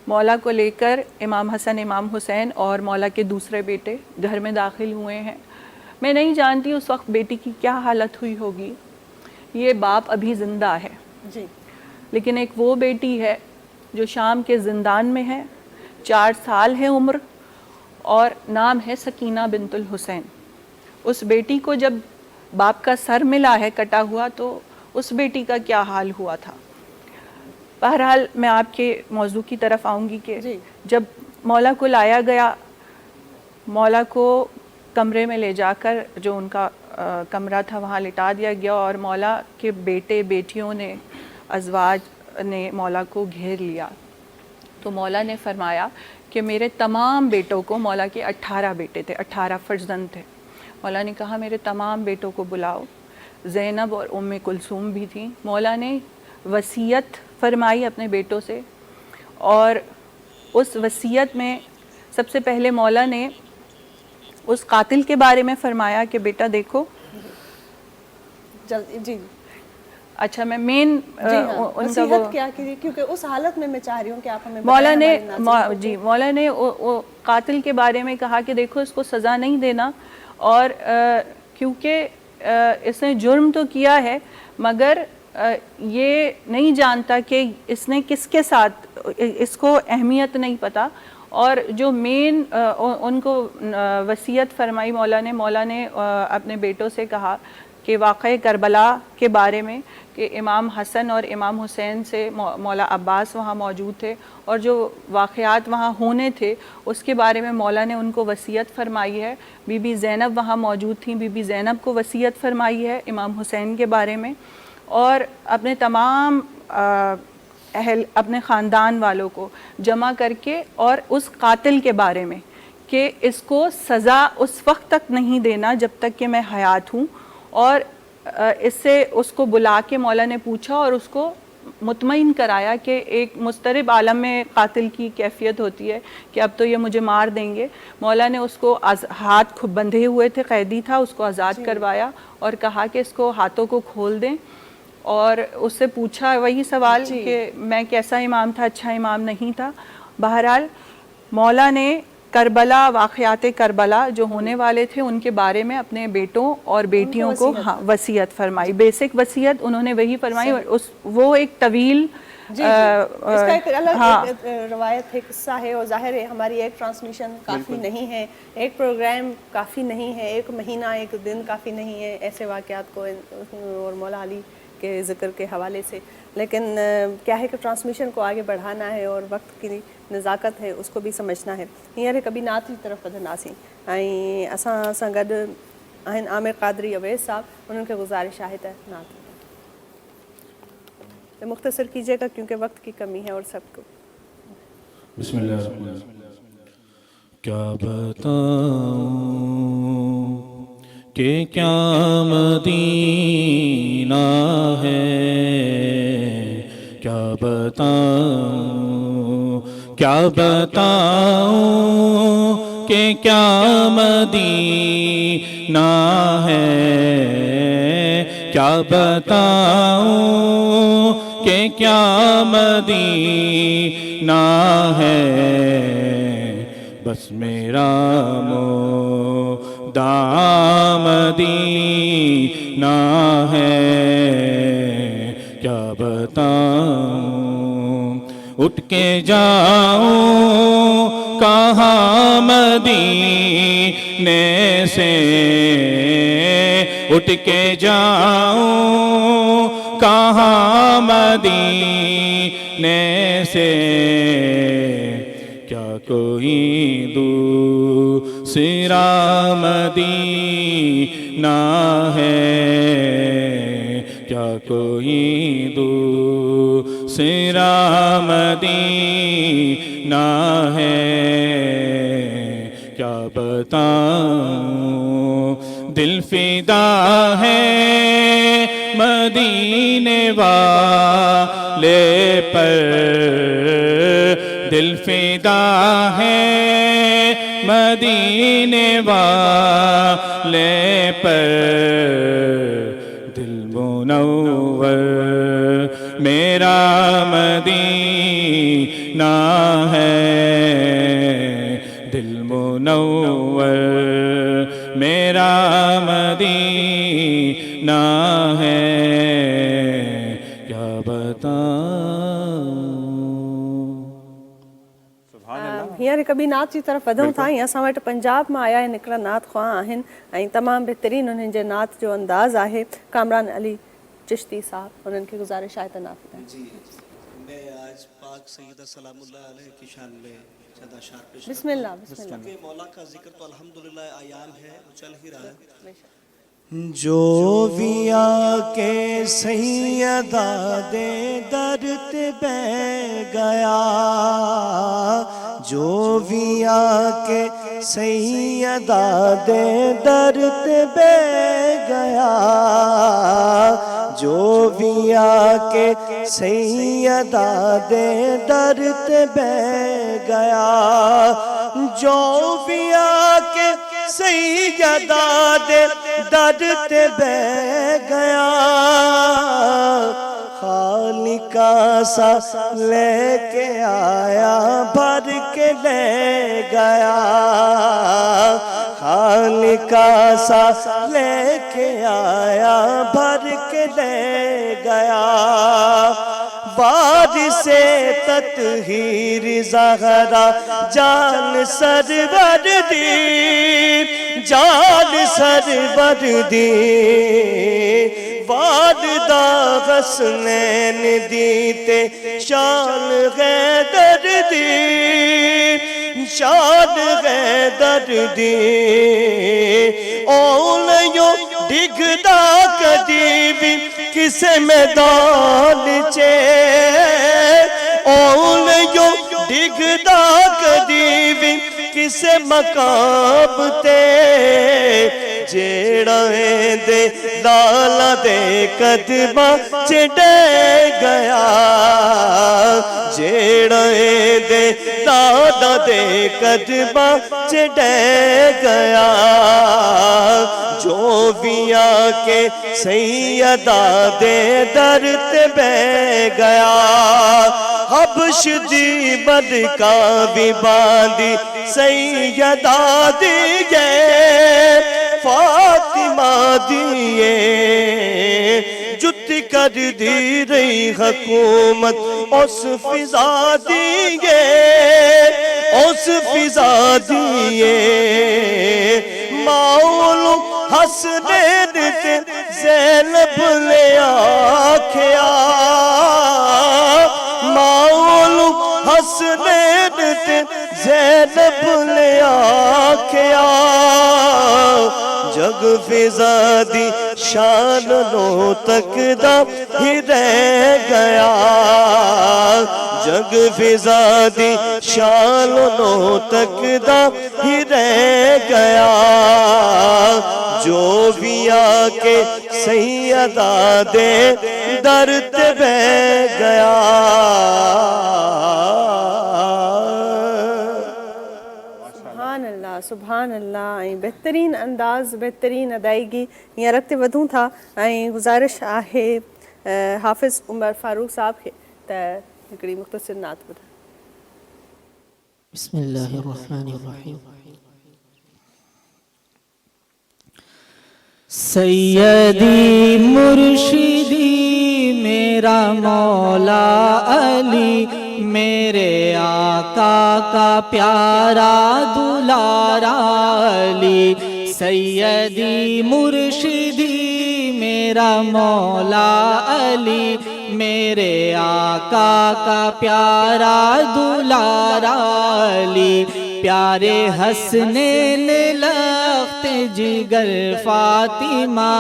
मौला को लेकर इमाम हसन इमाम हुसैन और मौला के दूसरे बेटे घर में दाखिल हुए हैं. मैं नहीं जानती उस वक्त बेटी की क्या हालत हुई होगी. ये बाप अभी ज़िंदा है जी, लेकिन एक वो बेटी है जो शाम के ज़िंदान में है, 4 साल है उम्र और नाम है सकीना बिनतुल हुसैन. उस बेटी को जब बाप का सर मिला है कटा हुआ तो उस बेटी का क्या हाल हुआ था. बहरहाल मैं आपके मौजू की तरफ आऊँगी कि जब मौला को लाया गया, मौला को कमरे में ले जाकर जो उनका कमरा था वहाँ लिटा दिया गया और मौला के बेटे बेटियों ने, अज़वाज ने मौला को घेर लिया. तो मौला ने फरमाया कि मेरे तमाम बेटों को, मौला के 18 बेटे थे, 18 फर्जंद थे. मौला ने कहा मेरे तमाम बेटों को बुलाओ. ज़ैनब और उम्मे कुलसूम भी थी. मौला ने वसीयत फरमाई अपने बेटों से और उस वसीयत में सबसे पहले मौला ने उस कातिल के बारे में फरमाया कि बेटा देखो जल्दी जी. अच्छा, मैं मेन उनका वो क्या कीजिए, क्योंकि उस हालत में मैं चाह रही हूँ कि आप हमें मौला ने वो कातिल के बारे में कहा कि देखो इसको सज़ा नहीं देना, और क्योंकि इसने जुर्म तो किया है मगर ये नहीं जानता कि इसने किसके साथ اس کو اہمیت نہیں پتہ. اور جو مین ان کو وصیت فرمائی مولا نے اپنے بیٹوں سے کہا کہ واقعہ کربلا کے بارے میں کہ امام حسن اور امام حسین سے مولا عباس وہاں موجود تھے اور جو واقعات وہاں ہونے تھے اس کے بارے میں مولا نے ان کو وصیت فرمائی ہے. بی بی زینب وہاں موجود تھیں, بی بی زینب کو وصیت فرمائی ہے امام حسین کے بارے میں, اور اپنے تمام اپنے خاندان والوں کو جمع کر کے اور اس قاتل کے بارے میں کہ اس کو سزا اس وقت تک نہیں دینا جب تک کہ میں حیات ہوں, اور اس سے اس کو بلا کے مولا نے پوچھا اور اس کو مطمئن کرایا کہ ایک مضطرب عالم میں قاتل کی کیفیت ہوتی ہے کہ اب تو یہ مجھے مار دیں گے. مولا نے اس کو ہاتھ بندھے ہوئے تھے, قیدی تھا, اس کو آزاد کروایا اور کہا کہ اس کو ہاتھوں کو کھول دیں, اور اس سے پوچھا وہی سوال کہ میں کیسا امام تھا, اچھا امام نہیں تھا. بہرحال مولا نے کربلا, واقعات کربلا جو ہونے والے تھے ان کے بارے میں اپنے بیٹوں اور بیٹیوں کو وصیت فرمائی. بیسک وصیت انہوں نے وہی فرمائی. وہ ایک طویل اس کا ایک الگ روایت ہے, قصہ ہے, اور ظاہر ہے ہماری ایک ٹرانسمیشن کافی نہیں ہے, ایک پروگرام کافی نہیں ہے, ایک مہینہ ایک دن کافی نہیں ہے ایسے واقعات کو اور مولا علی کے ذکر کے حوالے سے. لیکن کیا ہے کہ ٹرانسمیشن کو آگے بڑھانا ہے اور وقت کی نزاکت ہے اس کو بھی سمجھنا ہے. हींअर कभी नात जी तरफ़ वधंदासीं ऐं असां सां गॾु आहिनि आमिर क़ादरी अवैस साहब, उन्हनि खे गुज़ारिश आहे त नात मुख़्तसर कीजिएगा क्योंकि वक्त की कमी है और सबको. बिस्मिल्लाह. क्या बताऊं कि क्या मदीना है, क्या बताऊं कि क्या मदीना है, क्या बताऊं कि क्या मदीना है. बस मेरा मदीना है, क्या बताऊं. उठ के जाऊं कहाँ मदीने से, उठ के जाऊं कहाँ मदीने से. क्या कोई दूसरा मदीना है, क्या कोई दूसरा मदीना है. क्या बताऊं दिल फिदा है मदीने वाले पर, दिल फिदा है मदीने वाले पर. दिल मुनव्वर मेरा मदीना है, दिल मुनव्वर मेरा मदीना है. क्या बताऊं. हींअर कभी नात जी तरफ़ वधूं था. असां वटि पंजाब मां आया आहिनि हिकिड़ा नात ख़्वाह आहिनि ऐं तमामु बहितरीनु उन्हनि जे नात जो अंदाज़ आहे. कामरान अली चिश्ती साहब, उन्हनि खे गुज़ारिश आहे त नात ॿुधाइनि. जी, मैं आज पाक सैयदा सलामुल्लाह अलैह की शान में सदा शार पेश बिस्मिल्लाह. क्योंकि मौला का जिक्र तो अल्हम्दुलिल्लाह आयाम है, चल ही रहा है. जो विया के सैयदा दे दर ते बह गया, जो विया के सैयदा दे दर ते बह गया, जो विया के सैयदा दे दर ते बह गया, जो विया के सैयदा दे दर ते बह गया. खालिका सा लेके आया भर के ले गया, खालिका सा लेके आया भर के ले गया. वार سے تطہیر زہرا جان سرور دی جان سرور دی والدہ حسنین دیتے شان حیدر دی شان حیدر دی اولیوں ڈگدا کدی بھی کسے میدان چے اولیوں ڈگدا کدی بھی کسے مقام تے جیڑا ہے دے لالا دے قدمہ چڑے گیا جیڑا ہے دے لالا دے قدمہ چڑے گیا جو بھی آکے سیدہ دے در تے بے گیا حبش دی ملکہ بھی باندھی سیدہ دیئے فاطمہ دیئے جت کر دی رہی حکومت اس فضا دیئے اس فضا دیئے مولو حسنین تے زینب لے آکھیا مولو حسنین تے زینب لے آکھیا جگ فضا دی شان نو تک دا ہی رہ گیا جگ فضا دی شان نو تک دا ہی رہ گیا جو بھی آکے سیدہ دے در تے بہ گیا سبحان اللہ بہترین انداز بہترین ادائیگی یہ رکھتے ودوں تھا گزارش ہے حافظ عمر فاروق صاحب کے ہکڑی مختصر نعت بتا بسم اللہ الرحمن الرحیم سیدی مرشدی میرا مولا علی میرے آقا کا پیارا دلارا علی سیدی مرشدی میرا مولا علی میرے آقا کا پیارا دلارا علی پیارے حسنین لخت جگر فاطمہ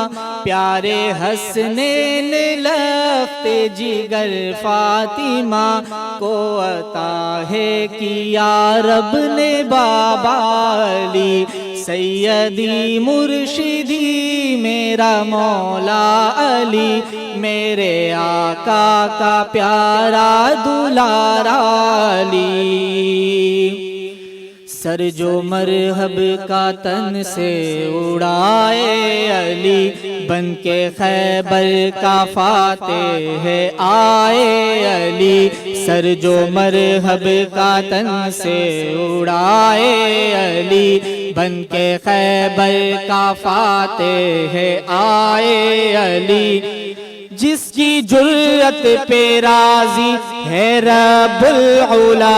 پیارے حسنین لخت جگر فاطمہ کو عطا ہے کیا رب نے بابا علی سیدی مرشدی میرا مولا علی میرے آقا کا پیارا دلارا علی سر جو مرحب کا تن سے اڑائے علی بن کے خیبر کا فاتح ہے آئے علی سر جو مرحب کا تن سے اڑائے علی بن کے خیبر کا فاتح ہے آئے علی جس کی جرت پہ راضی ہے رب العلا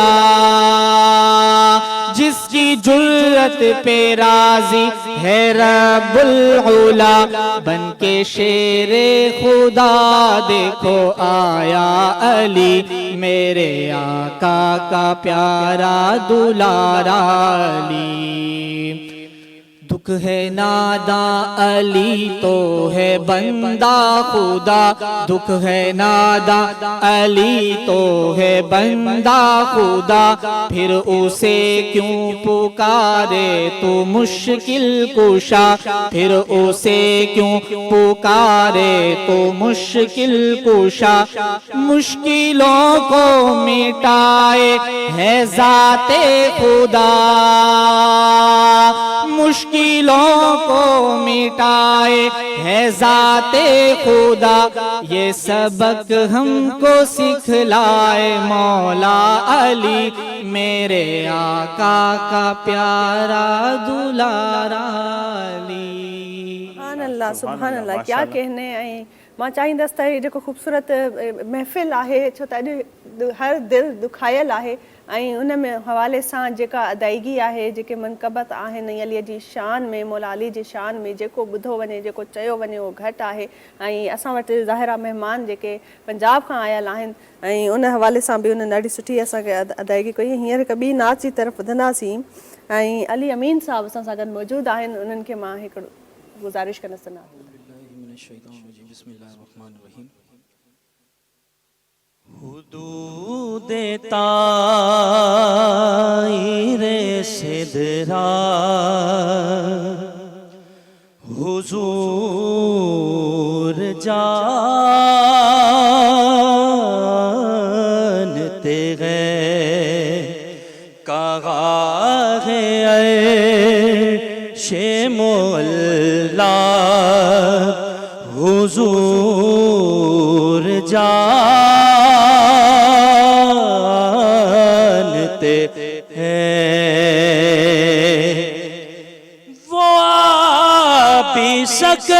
جس کی جرت پہ راضی ہے رب العلا بن کے شیر خدا دیکھو آیا علی میرے آقا کا پیارا دلارا علی دکھ ہے ناداں علی تو ہے بندہ خدا دکھ ہے ناداں علی تو ہے بندہ خدا پھر اسے کیوں پکارے تو مشکل کشا پھر اسے کیوں پکارے تو مشکل کشا مشکلوں کو مٹائے ہے ذات خدا مشکلوں کو مٹائے ہے ذات خدا یہ سبق ہم کو سکھلائے مولا علی میرے آقا کا پیارا دلارا علی سبحان اللہ کیا کہنے آئیں ماں چاہیندس تا جو خوبصورت محفل ہے چھو تا हर दिलि दुखायल आहे ऐं उन में हवाले सां जेका अदायगी आहे, जेके मनक़बत आहिनि अलीअ जी शान में, मौला अली जी शान में जेको ॿुधो वञे, जेको चयो वञे उहो घटि आहे। ऐं असां वटि ज़ाहिरा महिमान जेके पंजाब खां आयल आहिनि ऐं उन हवाले सां बि उन्हनि ॾाढी सुठी असांखे अदायगी कई। हींअर हिकु ॿी नाच जी तरफ़ वधंदासीं ऐं अली अमीन साहब असां सां गॾु मौजूदु आहिनि। उन्हनि खे मां हिकिड़ो गुज़ारिश कंदसि न हुदूद ताईरे सिदरा हुजूर जानते गए कहा है शे मोल्ला हुजूर जानते हैं। वो आ भी सकते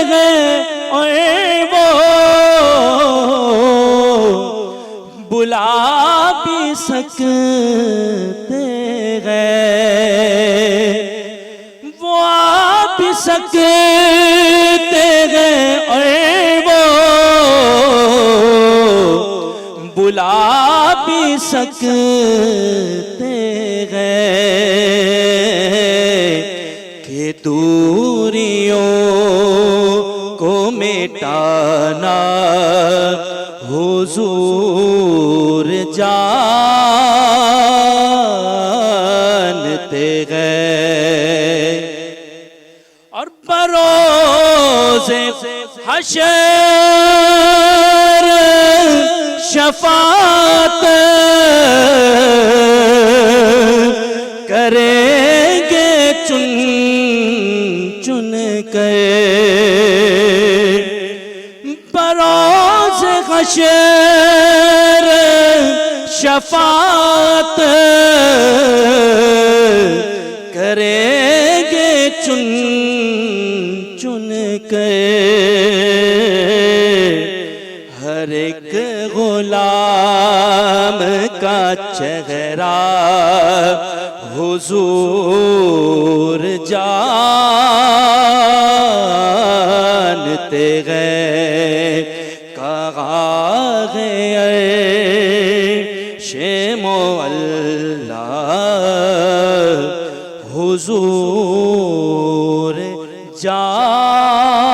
हैं और वो बुला भी सकते हैं। वो आ भी सकते हैं और वो बुला भी सकते हैं कि दूरियों को मिटाना हुजूर जानते हैं। और बरोज़े हशर शफात करेंगे चुन चुन कर बरोज़े हशर शफात करेंगे चुन चुन कर हर एक गुलाम का चेहरा हुजूर जानते गए कहा गए शे मोल्ला हुजूर जानते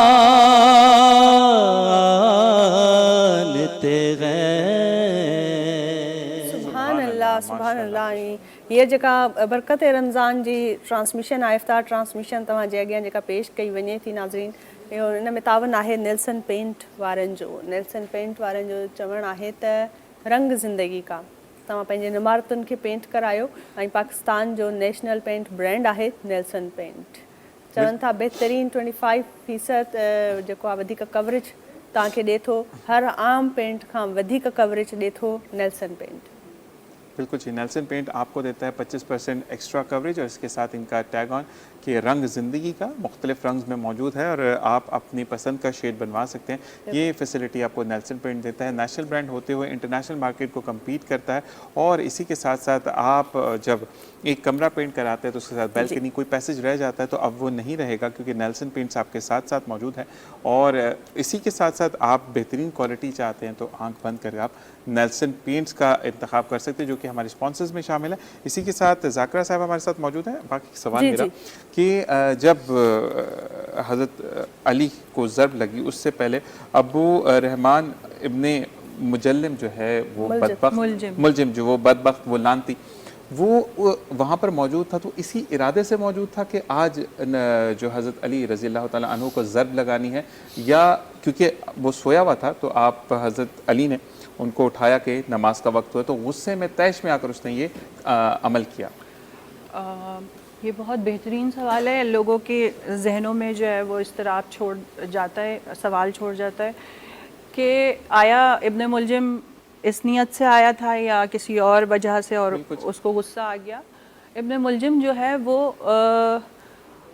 गए। सुभान अल्लाह सुभान अल्लाह। ये जेका बरकत रमज़ान जी ट्रांसमिशन आहे, इफ्तार ट्रांसमिशन तव्हां जे अॻियां जेका पेश कई वञे थी नाज़रीन, इहो इन में तावन आहे नेल्सन पेंट वारनि जो। नेल्सन पेंट वारनि जो चवणु आहे त रंग ज़िंदगी का, तव्हां पंहिंजे इमारतुनि खे पेंट करायो ऐं पाकिस्तान जो नेशनल पेंट ब्रांड आहे नेल्सन पेंट। चवनि था बहितरीन 25% जेको आहे वधीक कवरेज तव्हांखे ॾिए थो, हर आम पेंट खां वधीक कवरेज ॾिए थो नेल्सन पेंट। बिल्कुल जी, नेल्सन पेंट आपको देता है 25% एक्स्ट्रा कवरेज और इसके साथ इनका टैग ऑन कि रंग ज़िंदगी का मुख्तलिफ रंग में मौजूद है और आप अपनी पसंद का शेड बनवा सकते हैं। ये फैसिलिटी आपको नेल्सन पेंट देता है। नेशनल ब्रांड होते हुए इंटरनेशनल मार्केट को कम्पीट करता है और इसी के साथ साथ आप जब एक कमरा पेंट कराते हैं तो उसके साथ बैल्कनी कोई पैसेज रह जाता है तो अब वो नहीं रहेगा क्योंकि नेल्सन पेंट्स आपके साथ साथ मौजूद है। और इसी के साथ साथ आप बेहतरीन क्वालिटी चाहते हैं तो आंख बंद करके आप नेल्सन पेंट्स का इंतखाब कर सकते हैं जो कि हमारे स्पॉन्सर्स में शामिल है। इसी के साथ ज़ाकरा साहब हमारे साथ मौजूद हैं। बाकी सवाल मेरा कि जब हज़रत अली को ज़र्ब लगी उससे पहले अबू रहमान इब्ने मुजल्लिम जो है वो मुलजिम जो वो बदबख्त वो लानती वो वहाँ पर मौजूद था, तो इसी इरादे से मौजूद था कि आज जो हज़रत अली रज़ी अल्लाह ताला अन्हु को ज़र्ब लगानी है, या क्योंकि वो सोया हुआ था तो आप हज़रत अली ने उनको उठाया कि नमाज का वक्त हुआ तो गुस्से में तैश में आकर उसने ये अमल किया? ये बहुत बेहतरीन सवाल है। लोगों के जहनों में जो है वो इस्तराब छोड़ जाता है, सवाल छोड़ जाता है कि आया इब्ने मुलजिम इस नीयत से आया था या किसी और वजह से और उसको गुस्सा आ गया। इब्ने मुलजिम जो है वो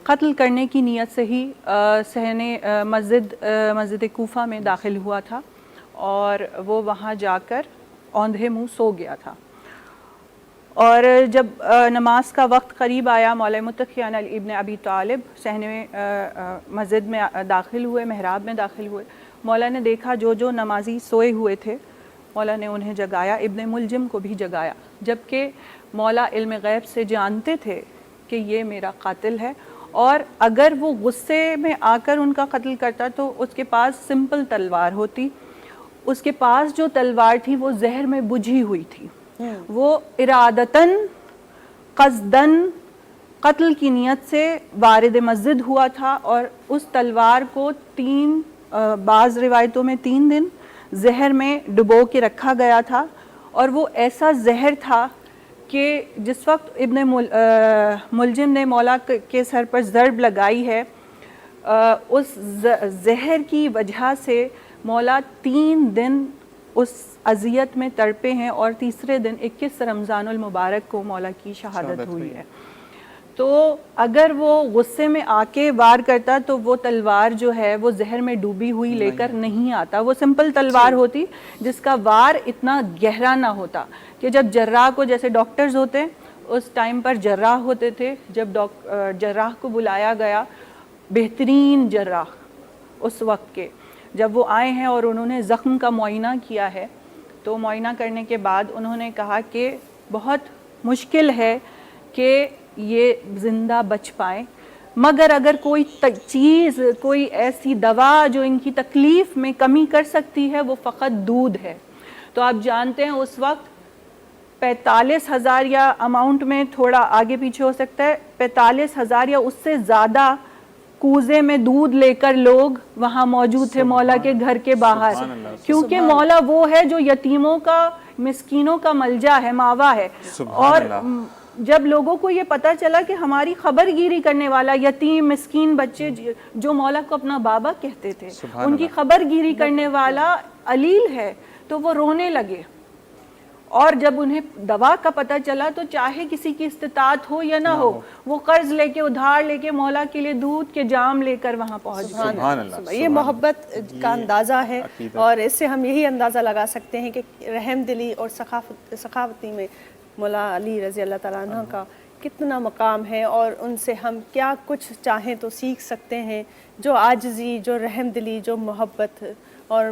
क़त्ल करने की नीयत से ही सहने मस्जिद कूफा में दाखिल हुआ था اور وہ وہاں جا کر اوندھے منہ سو گیا تھا. اور جب نماز کا وقت قریب آیا مولا متقیان علی ابن ابی طالب صحن مسجد میں داخل ہوئے, محراب میں داخل ہوئے. مولا نے دیکھا جو نمازی سوئے ہوئے تھے مولا نے انہیں جگایا, ابن ملجم کو بھی جگایا, جبکہ مولا علم غیب سے جانتے تھے کہ یہ میرا قاتل ہے, اور اگر وہ غصے میں آ کر ان کا قتل کرتا تو اس کے پاس سمپل تلوار ہوتی. اس کے پاس جو تلوار تھی وہ زہر میں بجھی ہوئی تھی. وہ ارادتاً قصداً قتل کی نیت سے وارد مسجد ہوا تھا, اور اس تلوار کو بعض روایتوں میں 3 دن زہر میں ڈبو کے رکھا گیا تھا. اور وہ ایسا زہر تھا کہ جس وقت ابن ملجم نے مولا کے سر پر ضرب لگائی ہے, اس زہر کی وجہ سے مولا 3 دن اس اذیت میں تڑپے ہیں, اور تیسرے دن 21 رمضان المبارک کو مولا کی شہادت ہوئی ہے. تو اگر وہ غصے میں آ کے وار کرتا تو وہ تلوار جو ہے وہ زہر میں ڈوبی ہوئی لے کر نہیں آتا, وہ سمپل تلوار ہوتی جس کا وار اتنا گہرا نہ ہوتا. کہ جب جراح کو, جیسے ڈاکٹرز ہوتے ہیں اس ٹائم پر جراح ہوتے تھے, جب جراح کو بلایا گیا, بہترین جراح اس وقت کے, جب وہ آئے ہیں اور انہوں نے زخم کا معائنہ کیا ہے, تو معائنہ کرنے کے بعد انہوں نے کہا کہ بہت مشکل ہے کہ یہ زندہ بچ پائیں, مگر اگر کوئی چیز, کوئی ایسی دوا جو ان کی تکلیف میں کمی کر سکتی ہے وہ فقط دودھ ہے. تو آپ جانتے ہیں اس وقت 45,000 یا اماؤنٹ میں تھوڑا آگے پیچھے ہو سکتا ہے, 45,000 یا اس سے زیادہ کوزے میں دودھ لے کر لوگ وہاں موجود تھے مولا کے گھر کے باہر, کیونکہ مولا وہ ہے جو یتیموں کا, مسکینوں کا ملجا ہے, ماوا ہے. اور جب لوگوں کو یہ پتہ چلا کہ ہماری خبر گیری کرنے والا یتیم مسکین بچے جو مولا کو اپنا بابا کہتے تھے, ان کی خبر گیری کرنے والا علیل ہے, تو وہ رونے لگے. اور جب انہیں دوا کا پتہ چلا تو چاہے کسی کی استطاعت ہو یا نہ ہو, وہ قرض لے کے, ادھار لے کے مولا کے لیے دودھ کے جام لے کر وہاں پہنچ گئے. یہ محبت کا اندازہ ہے, اور اس سے ہم یہی اندازہ لگا سکتے ہیں کہ رحم دلی اور سخاوتی میں مولا علی رضی اللہ تعالیٰ عنہ کا کتنا مقام ہے, اور ان سے ہم کیا کچھ چاہیں تو سیکھ سکتے ہیں. جو عاجزی, جو رحم دلی, جو محبت اور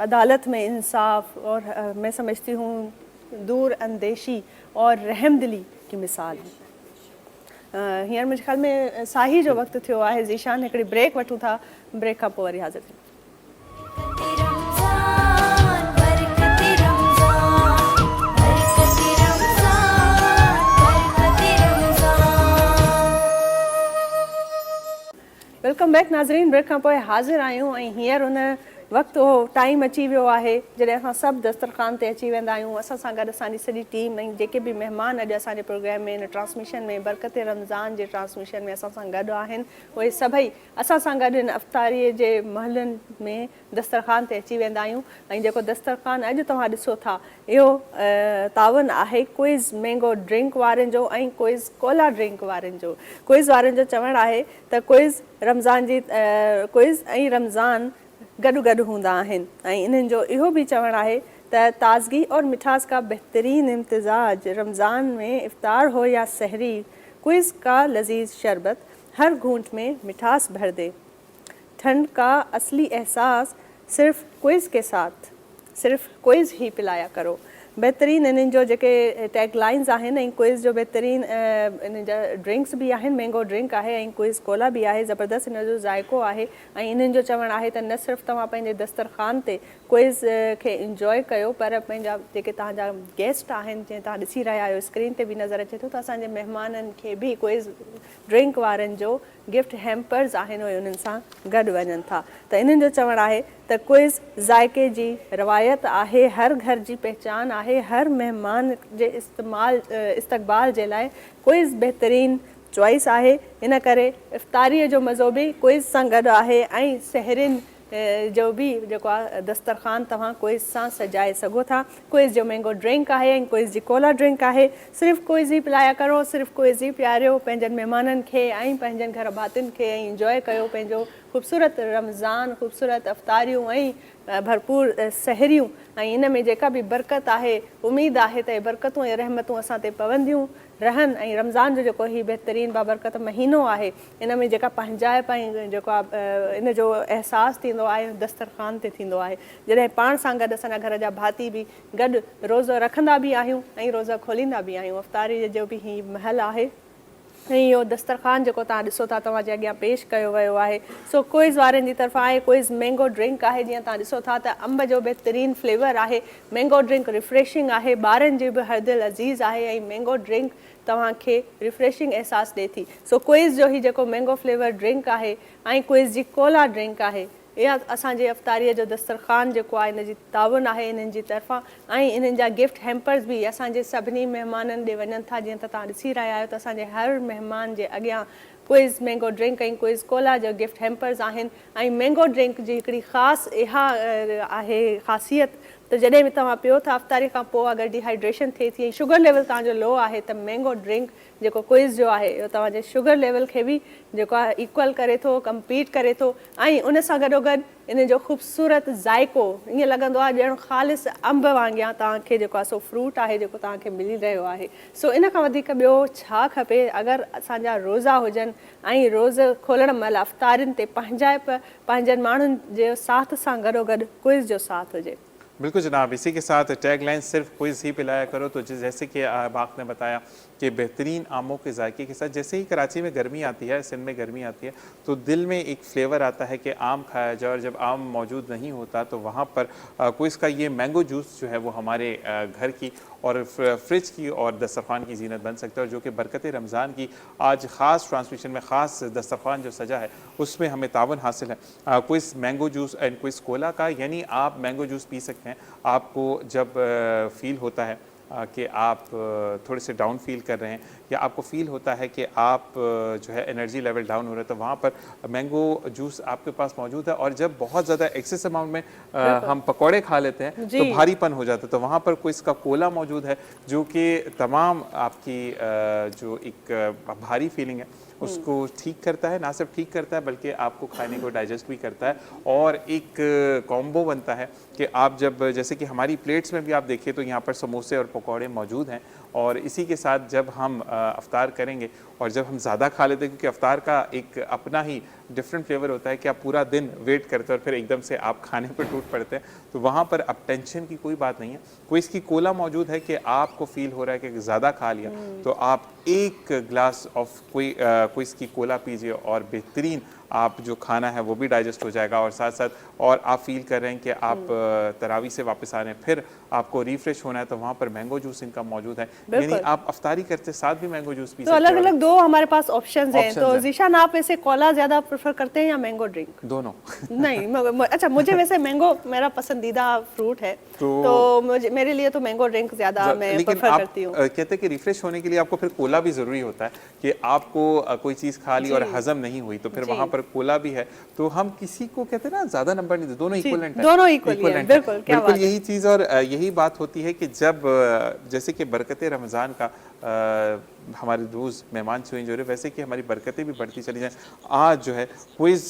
عدالت میں انصاف, اور میں سمجھتی ہوں دور اندیشی اور رحم دلی کی مثال ہے. ہیئر مجھے خیال میں ساہی جو وقت थियो आहे, ज़ीशान हिकिड़ी ब्रेक वठूं था, ब्रेक खां पोइ वरी हाज़िर थियूं. वेलकम बैक नाज़रीन. ब्रेक खां पोइ हाज़िर आहियूं, ऐं हींअर उन वक़्तु उहो टाइम अची वियो आहे जॾहिं असां सभु दस्तरख़ान ते अची वेंदा आहियूं. असां सां गॾु असांजी सॼी टीम ऐं जेके बि महिमान अॼु असांजे प्रोग्राम में हिन ट्रांसमिशन में बरकत रमज़ान जे ट्रांसमिशन में असां सां गॾु आहिनि, उहे सभई असां सां गॾु हिन अफ़्तारीअ जे महलनि में दस्तरख़ान ते अची वेंदा आहियूं. ऐं जेको दस्तरख़ान अॼु तव्हां ॾिसो था इहो तावन आहे क्विज़ मैंगो ड्रिंक वारनि जो ऐं क्विज़ कोला ड्रिंक वारनि जो. क्विज़ वारनि जो चवणु आहे त क्विज़ रमज़ान जी क्विज़ ऐं रमज़ान गॾु गॾु हूंदा आहिनि, ऐं इन्हनि जो इहो बि चवणु आहे त ताज़गी और मिठास का बेहतरीन इम्तिजाज रमज़ान में इफ्तार हो या सहरी, क्विज़ का लजीज शरबत हर घूंट में मिठास भर दे. ठंड का असली एहसास सिर्फ़ क्विज़ के साथ, सिर्फ़ क्विज़ ही पिलाया करो. बहितरीन इन्हनि जो जेके टैग लाइन्स आहिनि, ऐं क्विज़ जो बहितरीन इन जा ड्रिंक्स बि आहिनि. मैंगो ड्रिंक आहे ऐं क्विज़ कोला बि आहे. ज़बरदस्त इन जो ज़ाइक़ो आहे, ऐं इन्हनि जो चवणु आहे त न सिर्फ़ु तव्हां पंहिंजे दस्तरख़ान ते क्विज़ खे इंजॉय कयो, पर पंहिंजा जेके तव्हांजा गेस्ट आहिनि, जीअं तव्हां ॾिसी रहिया आहियो स्क्रीन ते बि नज़र अचे थो, त असांजे महिमाननि खे बि क्विज़ ड्रिंक वारनि जो गिफ्ट हैम्पर्स आहिनि, उहे उन्हनि सां गॾु वञनि था. त इन्हनि जो चवणु आहे त क्विज़ ज़ाइक़े जी रवायत आहे, हर घर जी पहचान आहे, हर महिमान जे इस्तक़बाल जे लाइ क्विज़ बहितरीन चॉइस आहे. इन करे इफ़्तारीअ जो मज़ो बि क्विज़ सां गॾु आहे, ऐं सहरिन जो बि जेको आहे दस्तरख़ान तव्हां क्विज़ सां सजाए सघो था. क्विज़ जो मैंगो ड्रिंक आहे ऐं क्विज़ जी कोला ड्रिंक आहे. सिर्फ़ु क्विज़ ई पिलाया करो, सिर्फ़ु क्विज़ ई पियारियो पंहिंजनि महिमाननि खे ऐं पंहिंजनि घर भातियुनि खे, ऐं इंजॉय कयो पंहिंजो ख़ूबसूरत रमज़ान, ख़ूबसूरत अफ़तारियूं ऐं भरपूर सहरियूं ऐं इन में जेका बि बरकत आहे, उमेद आहे त बरकतूं ऐं रहमतूं असां ते पवंदियूं रहनि ऐं रमज़ान जो जेको ही बहितरीन बाबरकत महीनो आहे, इन में जेका पंहिंजाइप ऐं जेको आहे इन जो अहसासु थींदो आहे दस्तरख़ान ते थींदो आहे, जॾहिं पाण सां गॾु असांजा घर जा भाती बि गॾु रोज़ो रखंदा बि आहियूं ऐं रोज़ा खोलींदा बि आहियूं। अफ़तारी जो बि ही महल आहे ऐं इहो दस्तरख़ान जेको तव्हां ॾिसो था तव्हांजे अॻियां पेश कयो वियो आहे, सो क्विज़ वारनि जी तरफ़ां आहे। क्विज़ मैंगो ड्रिंक आहे, जीअं तव्हां ॾिसो था त अंब जो बहितरीन फ्लेवर आहे। मैंगो ड्रिंक रिफ्रेशिंग आहे, ॿारनि जी बि हर दिलि अज़ीज़ आहे ऐं मैंगो ड्रिंक तव्हांखे रिफ्रेशिंग अहसासु ॾिए थी। सो क्विज़ जो ही जेको मैंगो फ्लेवर ड्रिंक आहे ऐं क्विज़ जी कोला ड्रिंक आहे, इहा असांजे अफ़तारीअ जो दस्तरख़ान जेको आहे इन जी ताउन आहे इन्हनि जी तरफ़ां ऐं इन्हनि जा गिफ्ट हैम्पर्स बि असांजे सभिनी महिमाननि ॾे वञनि था। जीअं त तव्हां ॾिसी रहिया आहियो त असांजे हर महिमान जे अॻियां क्विज़ मैंगो ड्रिंक ऐं क्विज़ कोला जो गिफ्ट हैम्पर्स आहिनि ऐं मैंगो ड्रिंक जी हिकिड़ी ख़ासि इहा आहे ख़ासियत त जॾहिं बि तव्हां पियो था अफ़तारी खां पोइ अगरि डिहाइड्रेशन थिए थी ऐं शुगर लेवल तव्हांजो लो आहे त मैंगो ड्रिंक जेको क्विज़ जो आहे इहो तव्हांजे शुगर लेवल खे बि जेको आहे इक्वल करे थो, कम्पीट करे थो ऐं उन सां गॾोगॾु इन जो ख़ूबसूरत ज़ाइको ईअं लॻंदो आहे ॼण ख़ालिस अंब वांगुरु तव्हांखे जेको आहे सो फ्रूट आहे जेको तव्हांखे मिली रहियो आहे। सो इन खां वधीक ॿियो छा खपे अगरि असांजा रोज़ा हुजनि ऐं रोज़ खोलण महिल अफ़तारियुनि ते पंहिंजाइप पंहिंजनि माण्हुनि जे साथ सां गॾोगॾु क्विज़ जो साथ हुजे। बिल्कुल जनाब, इसी के साथ टैग लाइन सिर्फ क्विज़ ही पिलाया करो। तो जैसे कि बाक ने बताया कि बेहतरीन आमों के जायके के साथ जैसे ही कराची में गर्मी आती है, सिंध में गर्मी आती है, तो दिल में एक फ्लेवर आता है कि आम खाया जाए, और जब आम मौजूद नहीं होता तो वहाँ पर क्विज़ का ये मैंगो जूस जो है वो हमारे घर की और फ्रिज की और दस्तरखान की जीनत बन सकता है, और जो कि बरकत रमज़ान की आज ख़ास ट्रांसमिशन में ख़ास दस्तरखान जो सजा है उसमें हमें तावन हासिल है quiz mango juice and quiz Cola का। यानी आप मैंगो जूस पी सकते हैं। आपको जब फील होता है कि आप थोड़े से डाउन फील कर रहे हैं या आपको फील होता है कि आप जो है एनर्जी लेवल डाउन हो रहा है, तो वहाँ पर मैंगो जूस आपके पास मौजूद है। और जब बहुत ज़्यादा एक्सेस अमाउंट में हम पकौड़े खा लेते हैं तो भारीपन हो जाता है, तो वहाँ पर कोई इसका कोला मौजूद है जो कि तमाम आपकी जो एक भारी फीलिंग है उसको ठीक करता है। ना सिर्फ ठीक करता है बल्कि आपको खाने को डाइजेस्ट भी करता है, और एक कॉम्बो बनता है कि आप जब जैसे कि हमारी प्लेट्स में भी आप देखिए तो यहाँ पर समोसे और पकौड़े मौजूद हैं, और इसी के साथ जब हम अफ्तार करेंगे और जब हम ज़्यादा खा लेते हैं, क्योंकि अफ्तार का एक अपना ही डिफरेंट फ्लेवर होता है कि आप पूरा दिन वेट करते हैं और फिर एकदम से आप खाने पर टूट पड़ते हैं, तो वहाँ पर अब टेंशन की कोई बात नहीं है। कोई इसकी कोला मौजूद है कि आपको फील हो रहा है कि ज़्यादा खा लिया तो आप एक ग्लास ऑफ कोई इसकी कोला पीजिए और बेहतरीन आप जो खाना है वो भी डाइजेस्ट हो जाएगा, और साथ साथ और आप फील कर रहे हैं कि आप तरावी से वापस आ रहे हैं, फिर आपको रिफ्रेश होना है, तो वहाँ पर मैंगो जूस इनका मौजूद है। यानी आप अफ्तारी करते साथ भी मैंगो जूस पी सकते हैं। तो अलग अलग दो हमारे पास ऑप्शंस हैं। तो जीशान आप वैसे कोला ज़्यादा प्रेफर करते हैं या मैंगो ड्रिंक? दोनों। नहीं, अच्छा मुझे वैसे मैंगो मेरा पसंदीदा फ्रूट है, तो मुझे मेरे लिए तो मैंगो ड्रिंक ज़्यादा मैं प्रेफर करती हूँ। कहते हैं कि रिफ्रेश होने के लिए आपको फिर कोला भी ज़रूरी होता है कि आपको कोई चीज़ खा ली और हजम नहीं हुई तो फिर वहाँ पर कोला भी है, तो हम किसी को कहते हैं ना ज़्यादा नंबर नहीं देते, दोनों इक्वलेंट है। दोनों इक्वलेंट है, बिल्कुल यही चीज़। और यही बात होती है कि जब जैसे कि बरकत रमज़ान का हमारे रोज़ मेहमान चेंज हो रहे, वैसे कि हमारी बरकतें भी बढ़ती चली जाएं। आज जो है क्विज़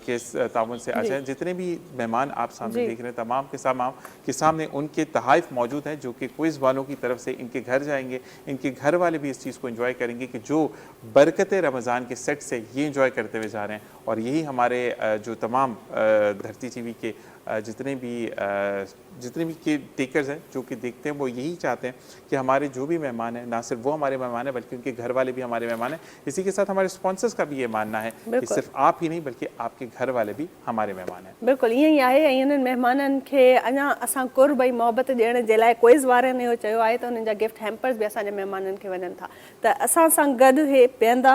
के तावन से आज जितने भी मेहमान आप सामने देख रहे हैं तमाम के सामने उनके तहाइफ मौजूद हैं, जो कि क्विज़ वालों की तरफ से इनके घर जाएंगे, इनके घर वाले भी इस चीज़ को एंजॉय करेंगे कि जो बरकत रमज़ान के सेट से ये एंजॉय करते हुए जा रहे हैं। और यही हमारे जो तमाम धरती टीवी के जितने भी के टेकर्स हैं जो कि देखते हैं, वो यही चाहते हैं कि हमारे जो भी मेहमान हैं ना सिर्फ वो हमारे मेहमान हैं बल्कि उनके घर वाले भी हमारे मेहमान हैं। इसी के साथ हमारे स्पॉन्सर्स का भी ये मानना है कि सिर्फ आप ही नहीं बल्कि आपके घर वाले भी हमारे मेहमान हैं। बिल्कुल ईअं ई आहे। ऐं इन्हनि महिमाननि खे अञा असां कुर्ब ऐं मोहबत ॾियण जे लाइ क्विज़ वारनि इहो चयो आहे त उन्हनि जा गिफ्ट हैम्पर्स बि असांजे महिमाननि खे वञनि था, त असां सां गॾु हे पीअंदा,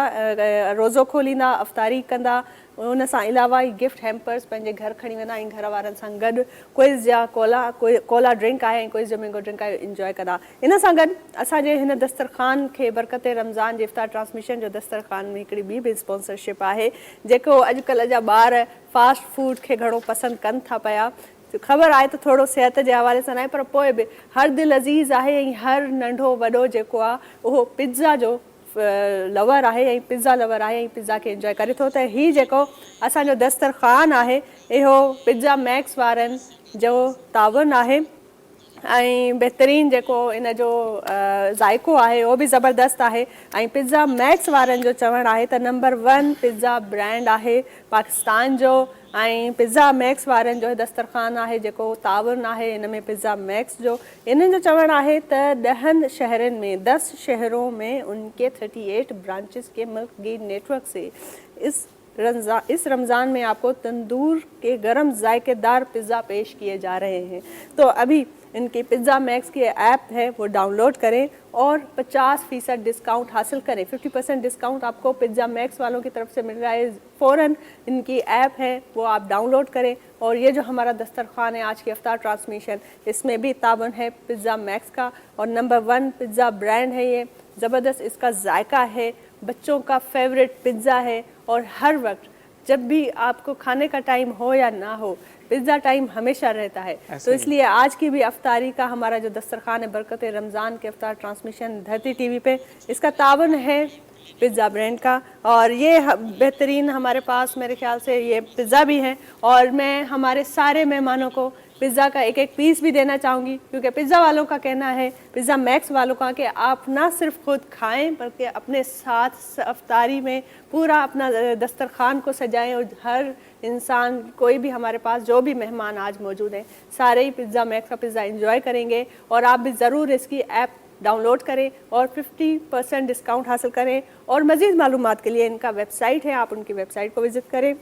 रोज़ो खोलींदा, अफ़तारी कंदा, उन सां अलावा ई गिफ्ट हैम्पर्स पंहिंजे घर खणी वेंदा ऐं घर वारनि सां गॾु क्विज़ जा कोला ड्रिंक आहे ऐं क्विज़ जो मैंगो ड्रिंक आहे इंजॉय कंदा। इन सां गॾु असांजे हिन दस्तरखान खे बरकत रमज़ान जे इफ़्तार ट्रांसमिशन जो दस्तरखान में हिकिड़ी ॿी स्पॉन्सरशिप आहे, जेको अॼुकल्ह जा ॿार फास्ट फूड खे घणो पसंदि कनि था पिया। ख़बर आहे त थोरो सिहत जे हवाले सां न आहे, पर पोइ बि हर दिलि अज़ीज़ आहे ऐं हर नंढो वॾो जेको आहे उहो पिज़्ज़ा जो लवर आहे ऐं पिज़्ज़ा लवर आहे ऐं पिज़्ज़ा खे इंजॉय करे थो। त हीउ जेको असांजो दस्तरख़ान आहे इहो पिज़्ज़ा मैक्स वारनि जो तावन आहे ऐं बहितरीनु जेको इन जो ज़ाइक़ो आहे उहो बि ज़बरदस्त आहे। ऐं पिज़्ज़ा मैक्स वारनि जो चवणु आहे त नंबर 1 पिज़्ज़ा ब्रांड आहे पाकिस्तान जो ऐं पिज़्ज़ा मैक्स वारनि जो दस्तरख़ान आहे जेको तावन आहे इन में पिज़्ज़ा मैक्स जो। इन्हनि जो चवणु आहे त 10 शहरनि में 10 शहरों में उनके 38 ब्रांचेस के मिल्क गेट नेटवर्क से इस रमज़ान में आपको तंदूर के गर्म जायकेदार पिज़्ज़ा पेश किए जा रहे हैं। तो अभी इनकी पिज़्ज़ा मैक्स की ऐप है वो डाउनलोड करें और 50% डिस्काउंट हासिल करें। 50% डिस्काउंट आपको पिज़्ज़ा मैक्स वालों की तरफ से मिल रहा है। फ़ौरन इनकी ऐप है वो आप डाउनलोड करें। और ये जो हमारा दस्तरख़ान है आज की इफ्तार ट्रांसमिशन इसमें भी तावन है पिज़्ज़ा मैक्स का और नंबर 1 पिज़्ज़ा ब्रांड है। ये ज़बरदस्त इसका जायका है, बच्चों का फेवरेट पिज़्ज़ा है और हर वक्त जब भी आपको खाने का टाइम हो या ना हो पिज़्ज़ा टाइम हमेशा रहता है। तो इसलिए आज की भी अफ्तारी का हमारा जो दस्तरख़ान है बरकत रमज़ान के अफ्तार ट्रांसमिशन धरती टीवी पे इसका तावन है पिज़्ज़ा ब्रांड का। और ये बेहतरीन हमारे पास मेरे ख्याल से ये पिज़्ज़ा भी है और मैं हमारे सारे मेहमानों को पिज़्ज़ा का एक एक पीस भी देना चाहूँगी क्योंकि पिज़्ज़ा वालों का कहना है पिज़्ज़ा मैक्स वालों का कि आप ना सिर्फ खुद खाएं बल्कि अपने साथ अफ्तारी में पूरा अपना दस्तरख़ान को सजाएं और हर इंसान कोई भी हमारे पास जो भी मेहमान आज मौजूद हैं सारे ही पिज़्ज़ा मैक्स का पिज़्ज़ा एंजॉय करेंगे। और आप भी ज़रूर इसकी ऐप डाउनलोड करें और 50% डिस्काउंट हासिल करें। और मज़ीद मालूमात के लिए इनका वेबसाइट है, आप उनकी वेबसाइट को विज़िट करें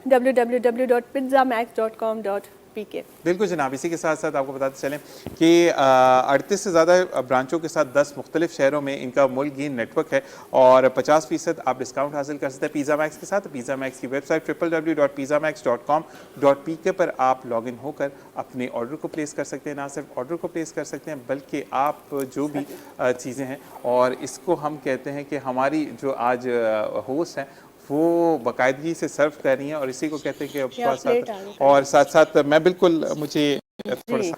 www.pizzamax.com.pk। बिल्कुल जनाब, इसी के साथ साथ आपको बताते चलें कि 38 से ज़्यादा ब्रांचों के साथ 10 मुख्तलिफ शहरों में इनका मुल्क गेन नेटवर्क है और 50% आप डिस्काउंट हासिल कर सकते हैं पिज़्ज़ा मैक्स के साथ। पिज़्ज़ा मैक्स की वेबसाइट www.pizzamax.com.pk पर आप लॉगिन होकर अपने ऑर्डर को प्लेस कर सकते हैं। ना सिर्फ ऑर्डर को प्लेस कर सकते हैं बल्कि आप जो भी चीज़ें हैं और इसको हम कहते हैं कि हमारी जो आज होस्ट हैं वो बाकायदगी से सर्व कर रही हैं और इसी को कहते हैं कि और साथ साथ मैं बिल्कुल मुझे थोड़ा सा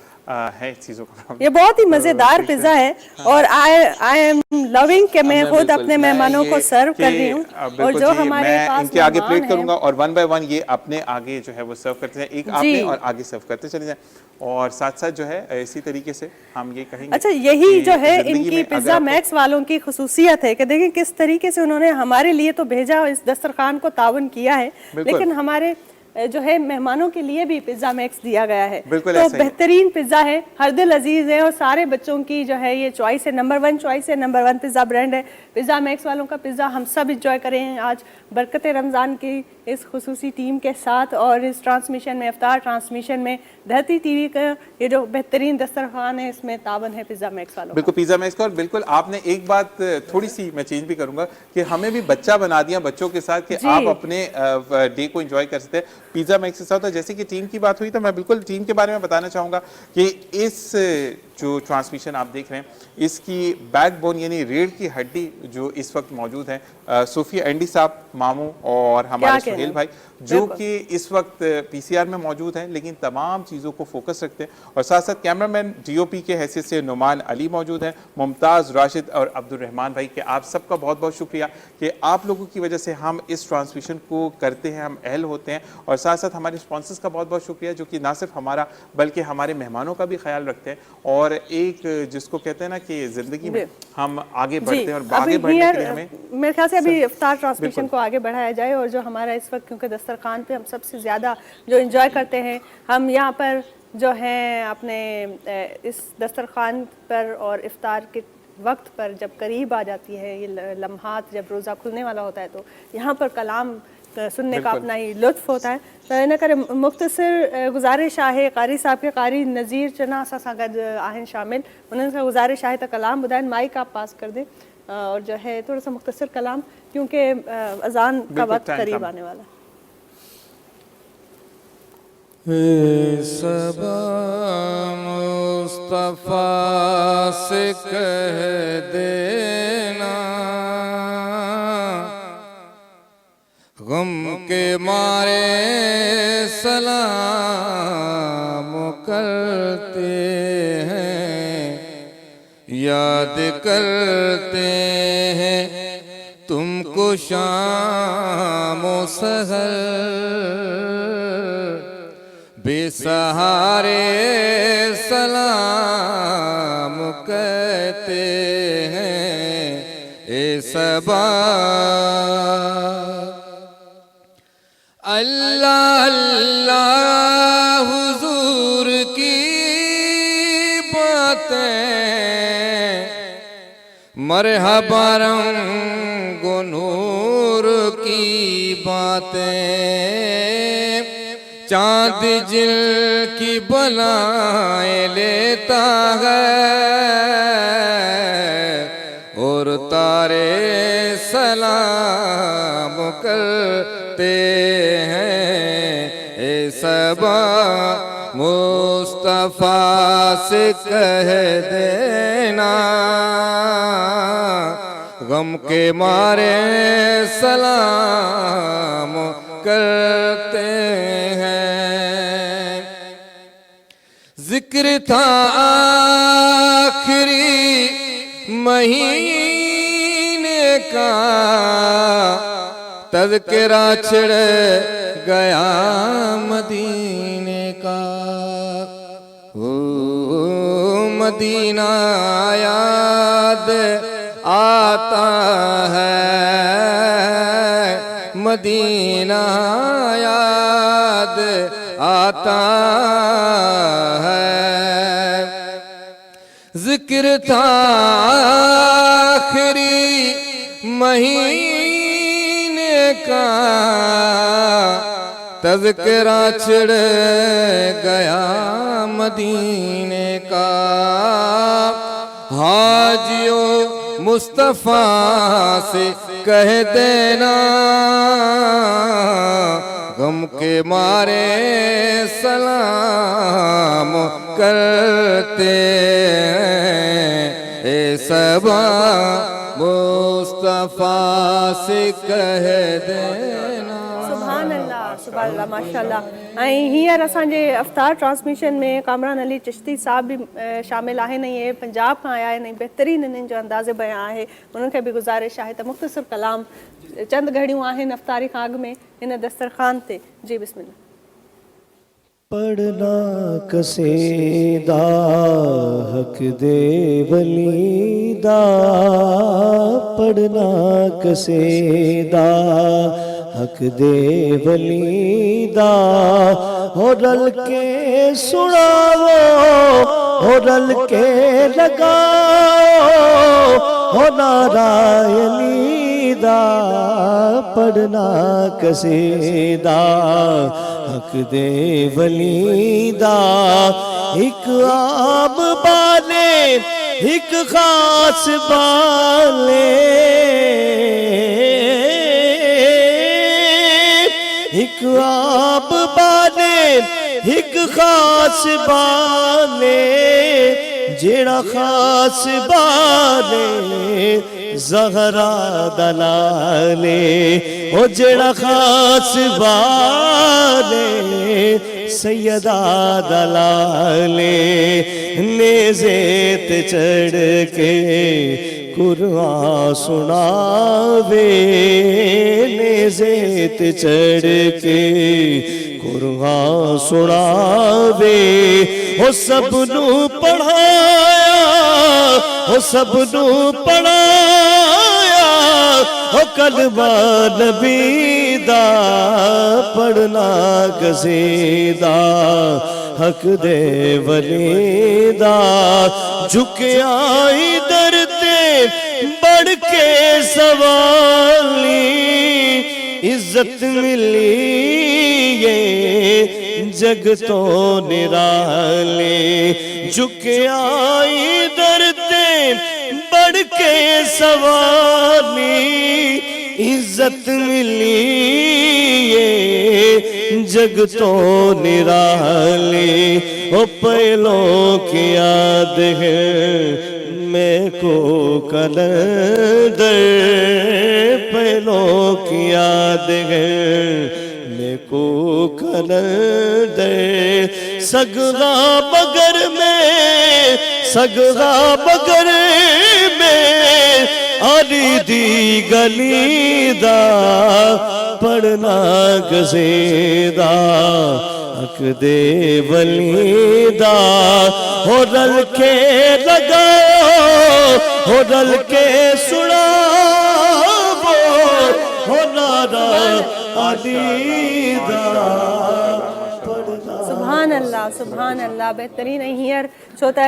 है चीज़ों का ये बहुत ही मज़ेदार पिज़्ज़ा है और आई एम लविंग कि मैं खुद अपने मेहमानों को सर्व कर रही हूँ और जो हमारे पास इनके आगे प्लेट करूंगा और 1 बाय 1 ये अपने आगे जो है वो सर्व करते हैं, एक आपने और आगे सर्व करते चले जाएं। और साथ साथ जो है इसी तरीके से हम ये कहेंगे अच्छा यही जो है इनकी पिज़्ज़ा मैक्स वालों की खुसूसियत है कि देखिए किस तरीके से उन्होंने हमारे लिए तो भेजा इस दस्तरखान को तावन किया है लेकिन हमारे जो है मेहमानों के लिए भी पिज़्ज़ा मैक्स दिया गया है। तो बेहतरीन पिज़्ज़ा है, हर दिल अजीज़ है और सारे बच्चों की जो है ये चॉइस है, नंबर 1 चॉइस है, नंबर 1 पिज़्ज़ा ब्रांड है। पिज़्ज़ा मैक्स वालों का पिज़्ज़ा हम सब इंजॉय करें आज बरकत रमज़ान की इस खुसूसी टीम के साथ और इस ट्रांसमिशन में इफ्तार ट्रांसमिशन में धरती टीवी का ये जो बेहतरीन दस्तरखान है इसमें तावन है पिज़्ज़ा मैक्स वालों। बिल्कुल पिज़्ज़ा मैक्स का। और बिल्कुल आपने एक बात थोड़ी सी मैं चेंज भी करूंगा कि हमें भी बच्चा बना दिया बच्चों के साथ कि आप अपने डे को एंजॉय कर सकते हैं पिज़्ज़ा मैक्स के साथ। और जैसे कि टीम की बात हुई तो मैं बिल्कुल टीम के बारे में बताना चाहूँगा कि इस जो ट्रांसमिशन आप देख रहे हैं इसकी बैकबोन यानी रीढ़ की हड्डी जो इस वक्त मौजूद है सूफिया एंडी साहब, मामू और हमारे सुहेल भाई जो कि इस वक्त पीसीआर में मौजूद हैं लेकिन तमाम चीज़ों को फोकस रखते हैं। और साथ साथ कैमरामैन डीओपी के हैसियत से नुमान अली मौजूद हैं, मुमताज़, राशिद और अब्दुल रहमान भाई के आप सबका बहुत बहुत शुक्रिया कि आप लोगों की वजह से हम इस ट्रांसमिशन को करते हैं, हम अहल होते हैं। और साथ साथ हमारे स्पॉन्सर्स का बहुत बहुत शुक्रिया जो कि ना सिर्फ हमारा बल्कि हमारे मेहमानों का भी ख्याल रखते हैं और एक जिसको कहते हैं ना कि ज़िंदगी में हम आगे बढ़ते हैं और आगे बढ़ने के लिए हमें मेरे ख्याल से अभी इफ्तार ट्रांसमिशन को आगे बढ़ाया जाए। और जो हमारा इस वक्त क्योंकि दस्तरखान पे हम सबसे ज़्यादा जो एंजॉय करते हैं हम यहाँ पर जो हैं अपने इस दस्तरखान पर और इफ्तार के वक्त पर जब करीब आ जाती है ये लम्हात जब रोज़ा खुलने वाला होता है तो यहाँ पर कलाम सुनने का अपना ही लुत्फ होता है। तो इन करे मुख्तसर गुजारिश आहे कारी साहब के कारी नज़ीर चना असां सां गॾु आहिनि शामिल, उन्हनि सां गुजारिश आहे त कलाम ॿुधाइनि। माइक आप पास कर दें और जो है थोड़ा सा मुख्तसर कलाम क्योंकि अजान का वक्त करीब आने वाला है। सबा मुस्तफा से कह देना गम के मारे सलाम करते हैं, याद करते हैं تم کو شام و سحر بے سہارے سلام کہتے ہیں اے صبا اللہ اللہ حضور کی باتیں مرحبا رنگ و نور کی باتیں چاند جل کی بلائیں لیتا ہے اور تارے سلام کرتے ہیں اے صبا مصطفیٰ سے کہہ دینا غم کے مارے سلام کرتے ہیں ذکر تھا آخری مہینے کا تذکرہ چھڑ گیا مدینے کا مدینہ یاد آتا ہے مدینہ یاد آتا ہے ذکر تھا آخری مہینے کا تذکرہ چھڑ گیا مدینے کا حاجیوں مصطفیٰ سے کہہ دینا غم کے مارے سلام کرتے ہیں اے صبا مصطفیٰ سے کہہ دینا سبحان اللہ سبحان اللہ ماشاءاللہ ہیر اساں جے افطار ٹرانسمیشن میں کامران علی چشتی صاحب بھی شامل آہن یہ پنجاب کا آیا ہے بہترین انہن جو انداز بیان ہے انہوں کے بھی گزارش ہے تو مختصر کلام چند گھڑیوں آہن افطاری خاگ میں ان دسترخوان تے جی بسم اللہ پڑھنا قصیدہ حق دے ولی دا پڑھنا قصیدہ حق دے ولی دا ہو رل کے سناو ہو رل کے لگاؤ ہو نعرہ علی دا پڑھنا قصیدہ حق دے ولی دا ایک عام بالے ایک خاص بالے ایک عام بالے ایک خاص بالے جیڑا خاص بالے زہرا دلالے او جیڑا خاص بالے سیدہ دلالے نیزے تے چڑھ کے قرآن سناوے نیزے تے چڑھ کے قرآن سناوے او سب نو پڑھایا او سب نو پڑھایا او کلمہ نبی دا پڑھنا قصیدہ حق دے ولی دا جھکیا ادھر تے بڑھ کے سوالی عزت ملی یہ جگ تو نرالے جھکیا ادھر تے بڑھ کے سوالی عزت ملی یہ جگ تو نرالی او پہلوں کی یاد ہے میں کو کلندر پہلوں کی یاد ہے میں کو کلندر سگا بگر میں سگا بگر میں اور دی گلی دا پڑھنا گزیدہ حق دے ولی دا ہو رل کے لگاؤ ہو رل کے سناؤ ہو نعرہ علی دا سبحان اللہ بہترین ہیئر छो त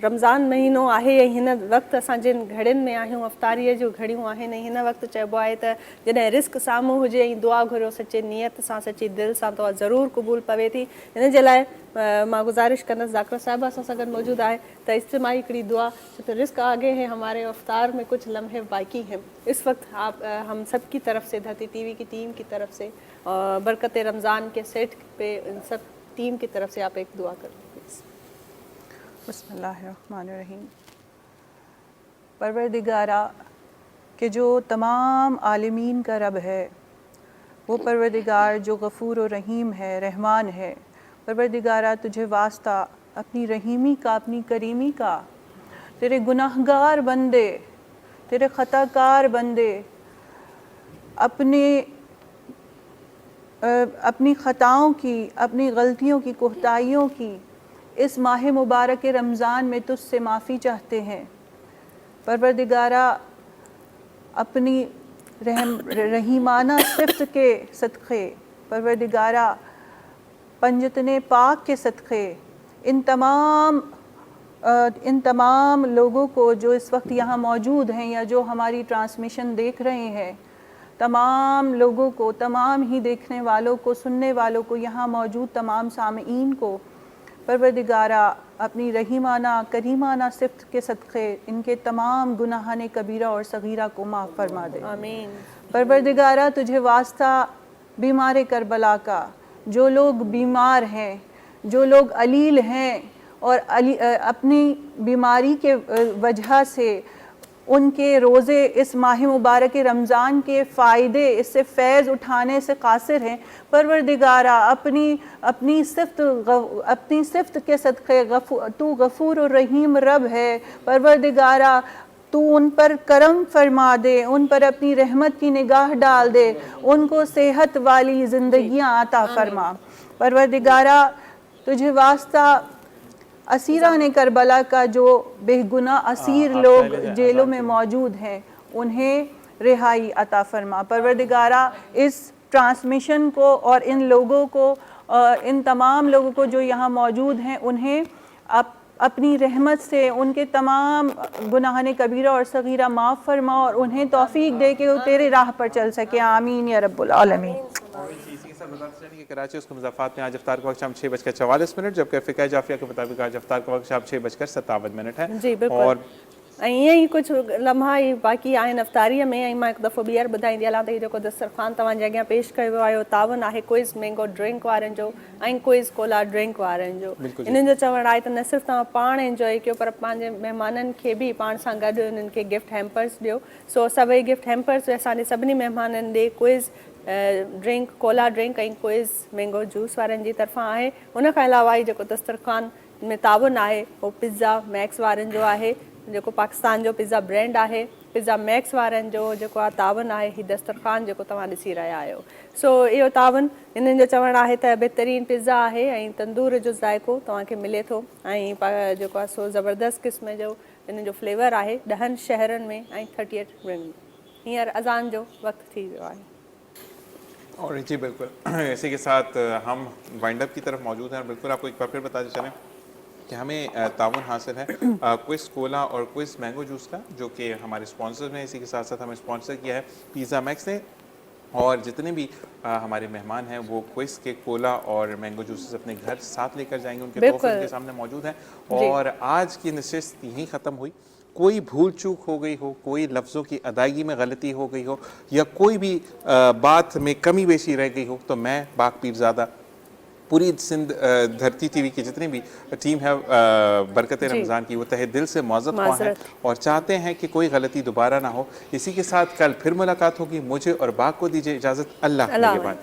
रमज़ान महीनो आहे ऐं हिन वक़्तु असां जिन घड़ियुनि में आहियूं अफ़्तारीअ जूं घड़ियूं आहिनि ऐं हिन वक़्तु चइबो आहे त जॾहिं रिस्क साम्हूं हुजे ऐं दुआ घुरियो सचे नियत सां सची दिलि सां त ज़रूरु क़बूल पवे थी हिन जे लाइ मां गुज़ारिश कंदसि डॉक्टर साहिबा असां सां गॾु मौजूदु आहे त इज्तिमाई हिकिड़ी दुआ छो त रिस्क आगे है हमारे अफ्तार में कुछ लम्हे बाकी हैं इस वक्त आप हम सब की तरफ से धरती टीवी की टीम की तरफ से बरकत रमज़ान के सेट पे इन सब टीम की तरफ से आप एक दुआ करें बिस्मिल्लाहिर्रहमानिर्रहीम। परवरदिगारा कि जो तमाम आलमीन का रब है, वो परवरदिगार जो गफ़ूर और रहीम है, रहमान है। परवरदिगारा तुझे वास्ता अपनी रहीमी का, अपनी करीमी का, तेरे गुनाहगार बंदे, तेरे ख़ताकार बंदे अपनी ख़ताओं की, अपनी गलतियों की, कोताहियों की इस माह मुबारक रमज़ान में तुझसे माफ़ी चाहते हैं। परवरदिगारा अपनी रहीमाना सिफ़त के सदक़े, परवरदिगारा पंजतने पाक के सदक़े इन तमाम लोगों को जो इस वक्त यहाँ मौजूद हैं या जो हमारी ट्रांसमिशन देख रहे हैं, तमाम लोगों को, तमाम ही देखने वालों को, सुनने वालों को, यहाँ मौजूद तमाम सामईन को परवरदिगारा अपनी रहीमाना करीमाना सिफ़त के सदक़े इनके तमाम गुनाहाने कबीरा और सगीरा को माफ़ फरमा दे। आमीन। परवरदिगारा तुझे वास्ता बीमार करबला का, जो लोग बीमार हैं, जो अलील हैं और अपनी बीमारी के वजह से उनके रोज़े इस माह मुबारक रमज़ान के फ़ायदे, इससे फ़ैज़ उठाने से कासिर हैं, परवरदिगारा अपनी सिफ़त के सदक़े तू गफ़ूर और रहीम रब है। परवरदिगारा तू उन पर करम फरमा दे, उन पर अपनी रहमत की निगाह डाल दे, उनको सेहत वाली ज़िंदगियाँ अता फरमा। परवरदिगारा तुझे वास्ता असीरान करबला का जो बेगुनाह असीर लोग जेलों में मौजूद हैं उन्हें रिहाई अता फरमा। परवरदिगारा इस ट्रांसमिशन को और इन लोगों को, इन तमाम लोगों को जो यहाँ मौजूद हैं उन्हें अपनी रहमत से उनके तमाम गुनाहाने कबीरा और सगीरा माफ़ फरमा और उन्हें तौफीक दे के वो तेरे राह पर चल सके। आमीन या रब्बुल आलमीन। कराची उसके मुज़ाफ़ात में आज अफ्तार का वक्त शाम 6:44, जबकि फ़िक़्ह जाफ़िया के मुताबिक आज अफ्तार का वक्त शाम 6:57 है। जी बिल्कुल। और ईअं ई कुझु लम्हा ई बाक़ी आहिनि अफ़्तारीअ में। ऐं मां हिकु दफ़ो ॿीहर ॿुधाईंदी हलां त हीउ जेको दस्तरख़्वान तव्हांजे अॻियां पेश कयो आयो तावन आहे क्विज़ मैंगो ड्रिंक वारनि जो ऐं क्विज़ कोला ड्रिंक वारनि जो। इन्हनि जो चवणु आहे त न सिर्फ़ु तव्हां पाण एंजॉय कयो पर पंहिंजे महिमाननि खे बि पाण सां गॾु उन्हनि खे गिफ्ट हैम्पर्स ॾियो। सो सभई गिफ्ट हैम्पर्स असांजे सभिनी महिमाननि ॾे क्विज़ ड्रिंक कोला ड्रिंक ऐं क्विज़ मैंगो जूस वारनि जी तरफ़ां आहे। उन खां अलावा ई जेको दस्तरख़्वान में तावन आहे उहो पिज़्ज़ा मैक्स वारनि जो आहे, जेको पाकिस्तान जो पिज़्ज़ा ब्रांड आहे। पिज़्ज़ा मैक्स वारनि जो जेको आहे तावन आहे हीउ दस्तरख़्वान जेको तव्हां ॾिसी रहिया आहियो। सो इहो तावन इन्हनि जो चवणु आहे त बहितरीनु पिज़्ज़ा आहे ऐं तंदूर जो ज़ाइक़ो तव्हांखे मिले थो ऐं जेको आहे सो ज़बरदस्त क़िस्म जो इन्हनि जो फ्लेवर आहे 10 शहरनि में ऐं 38 रिंग में। हींअर अज़ान जो वक़्तु थी वियो आहे। और जी बिल्कुल, इसी के साथ हम वाइंड अप की तरफ मौजूद हैं। बिल्कुल आपको एक बार फिर बताते चलें कि हमें तावन हासिल है क्विज़ कोला और क्विज़ मैंगो जूस का, जो कि हमारे स्पॉन्सर्स में। इसी के साथ साथ हमें स्पॉन्सर किया है पिज़्ज़ा मैक्स ने। और जितने भी हमारे मेहमान हैं वो क्विज़ के कोला और मैंगो जूसेस अपने घर साथ लेकर जाएंगे, उनके तोहफे उनके सामने मौजूद हैं। और आज की नशिस्त यहीं ख़त्म हुई। कोई भूल चूक हो गई हो, कोई लफ्ज़ों की अदायगी में गलती हो गई हो या कोई भी बात में कमी बेशी रह गई हो, तो मैं बाक पीरज़ादा पूरी सिंध धरती टीवी की जितनी भी टीम है बरकत रमज़ान की, वो तहे दिल से मौज़ूद हैं और चाहते हैं कि कोई गलती दोबारा ना हो। इसी के साथ कल फिर मुलाकात होगी। मुझे और बाक को दीजिए इजाज़त। अल्लाह के बाद।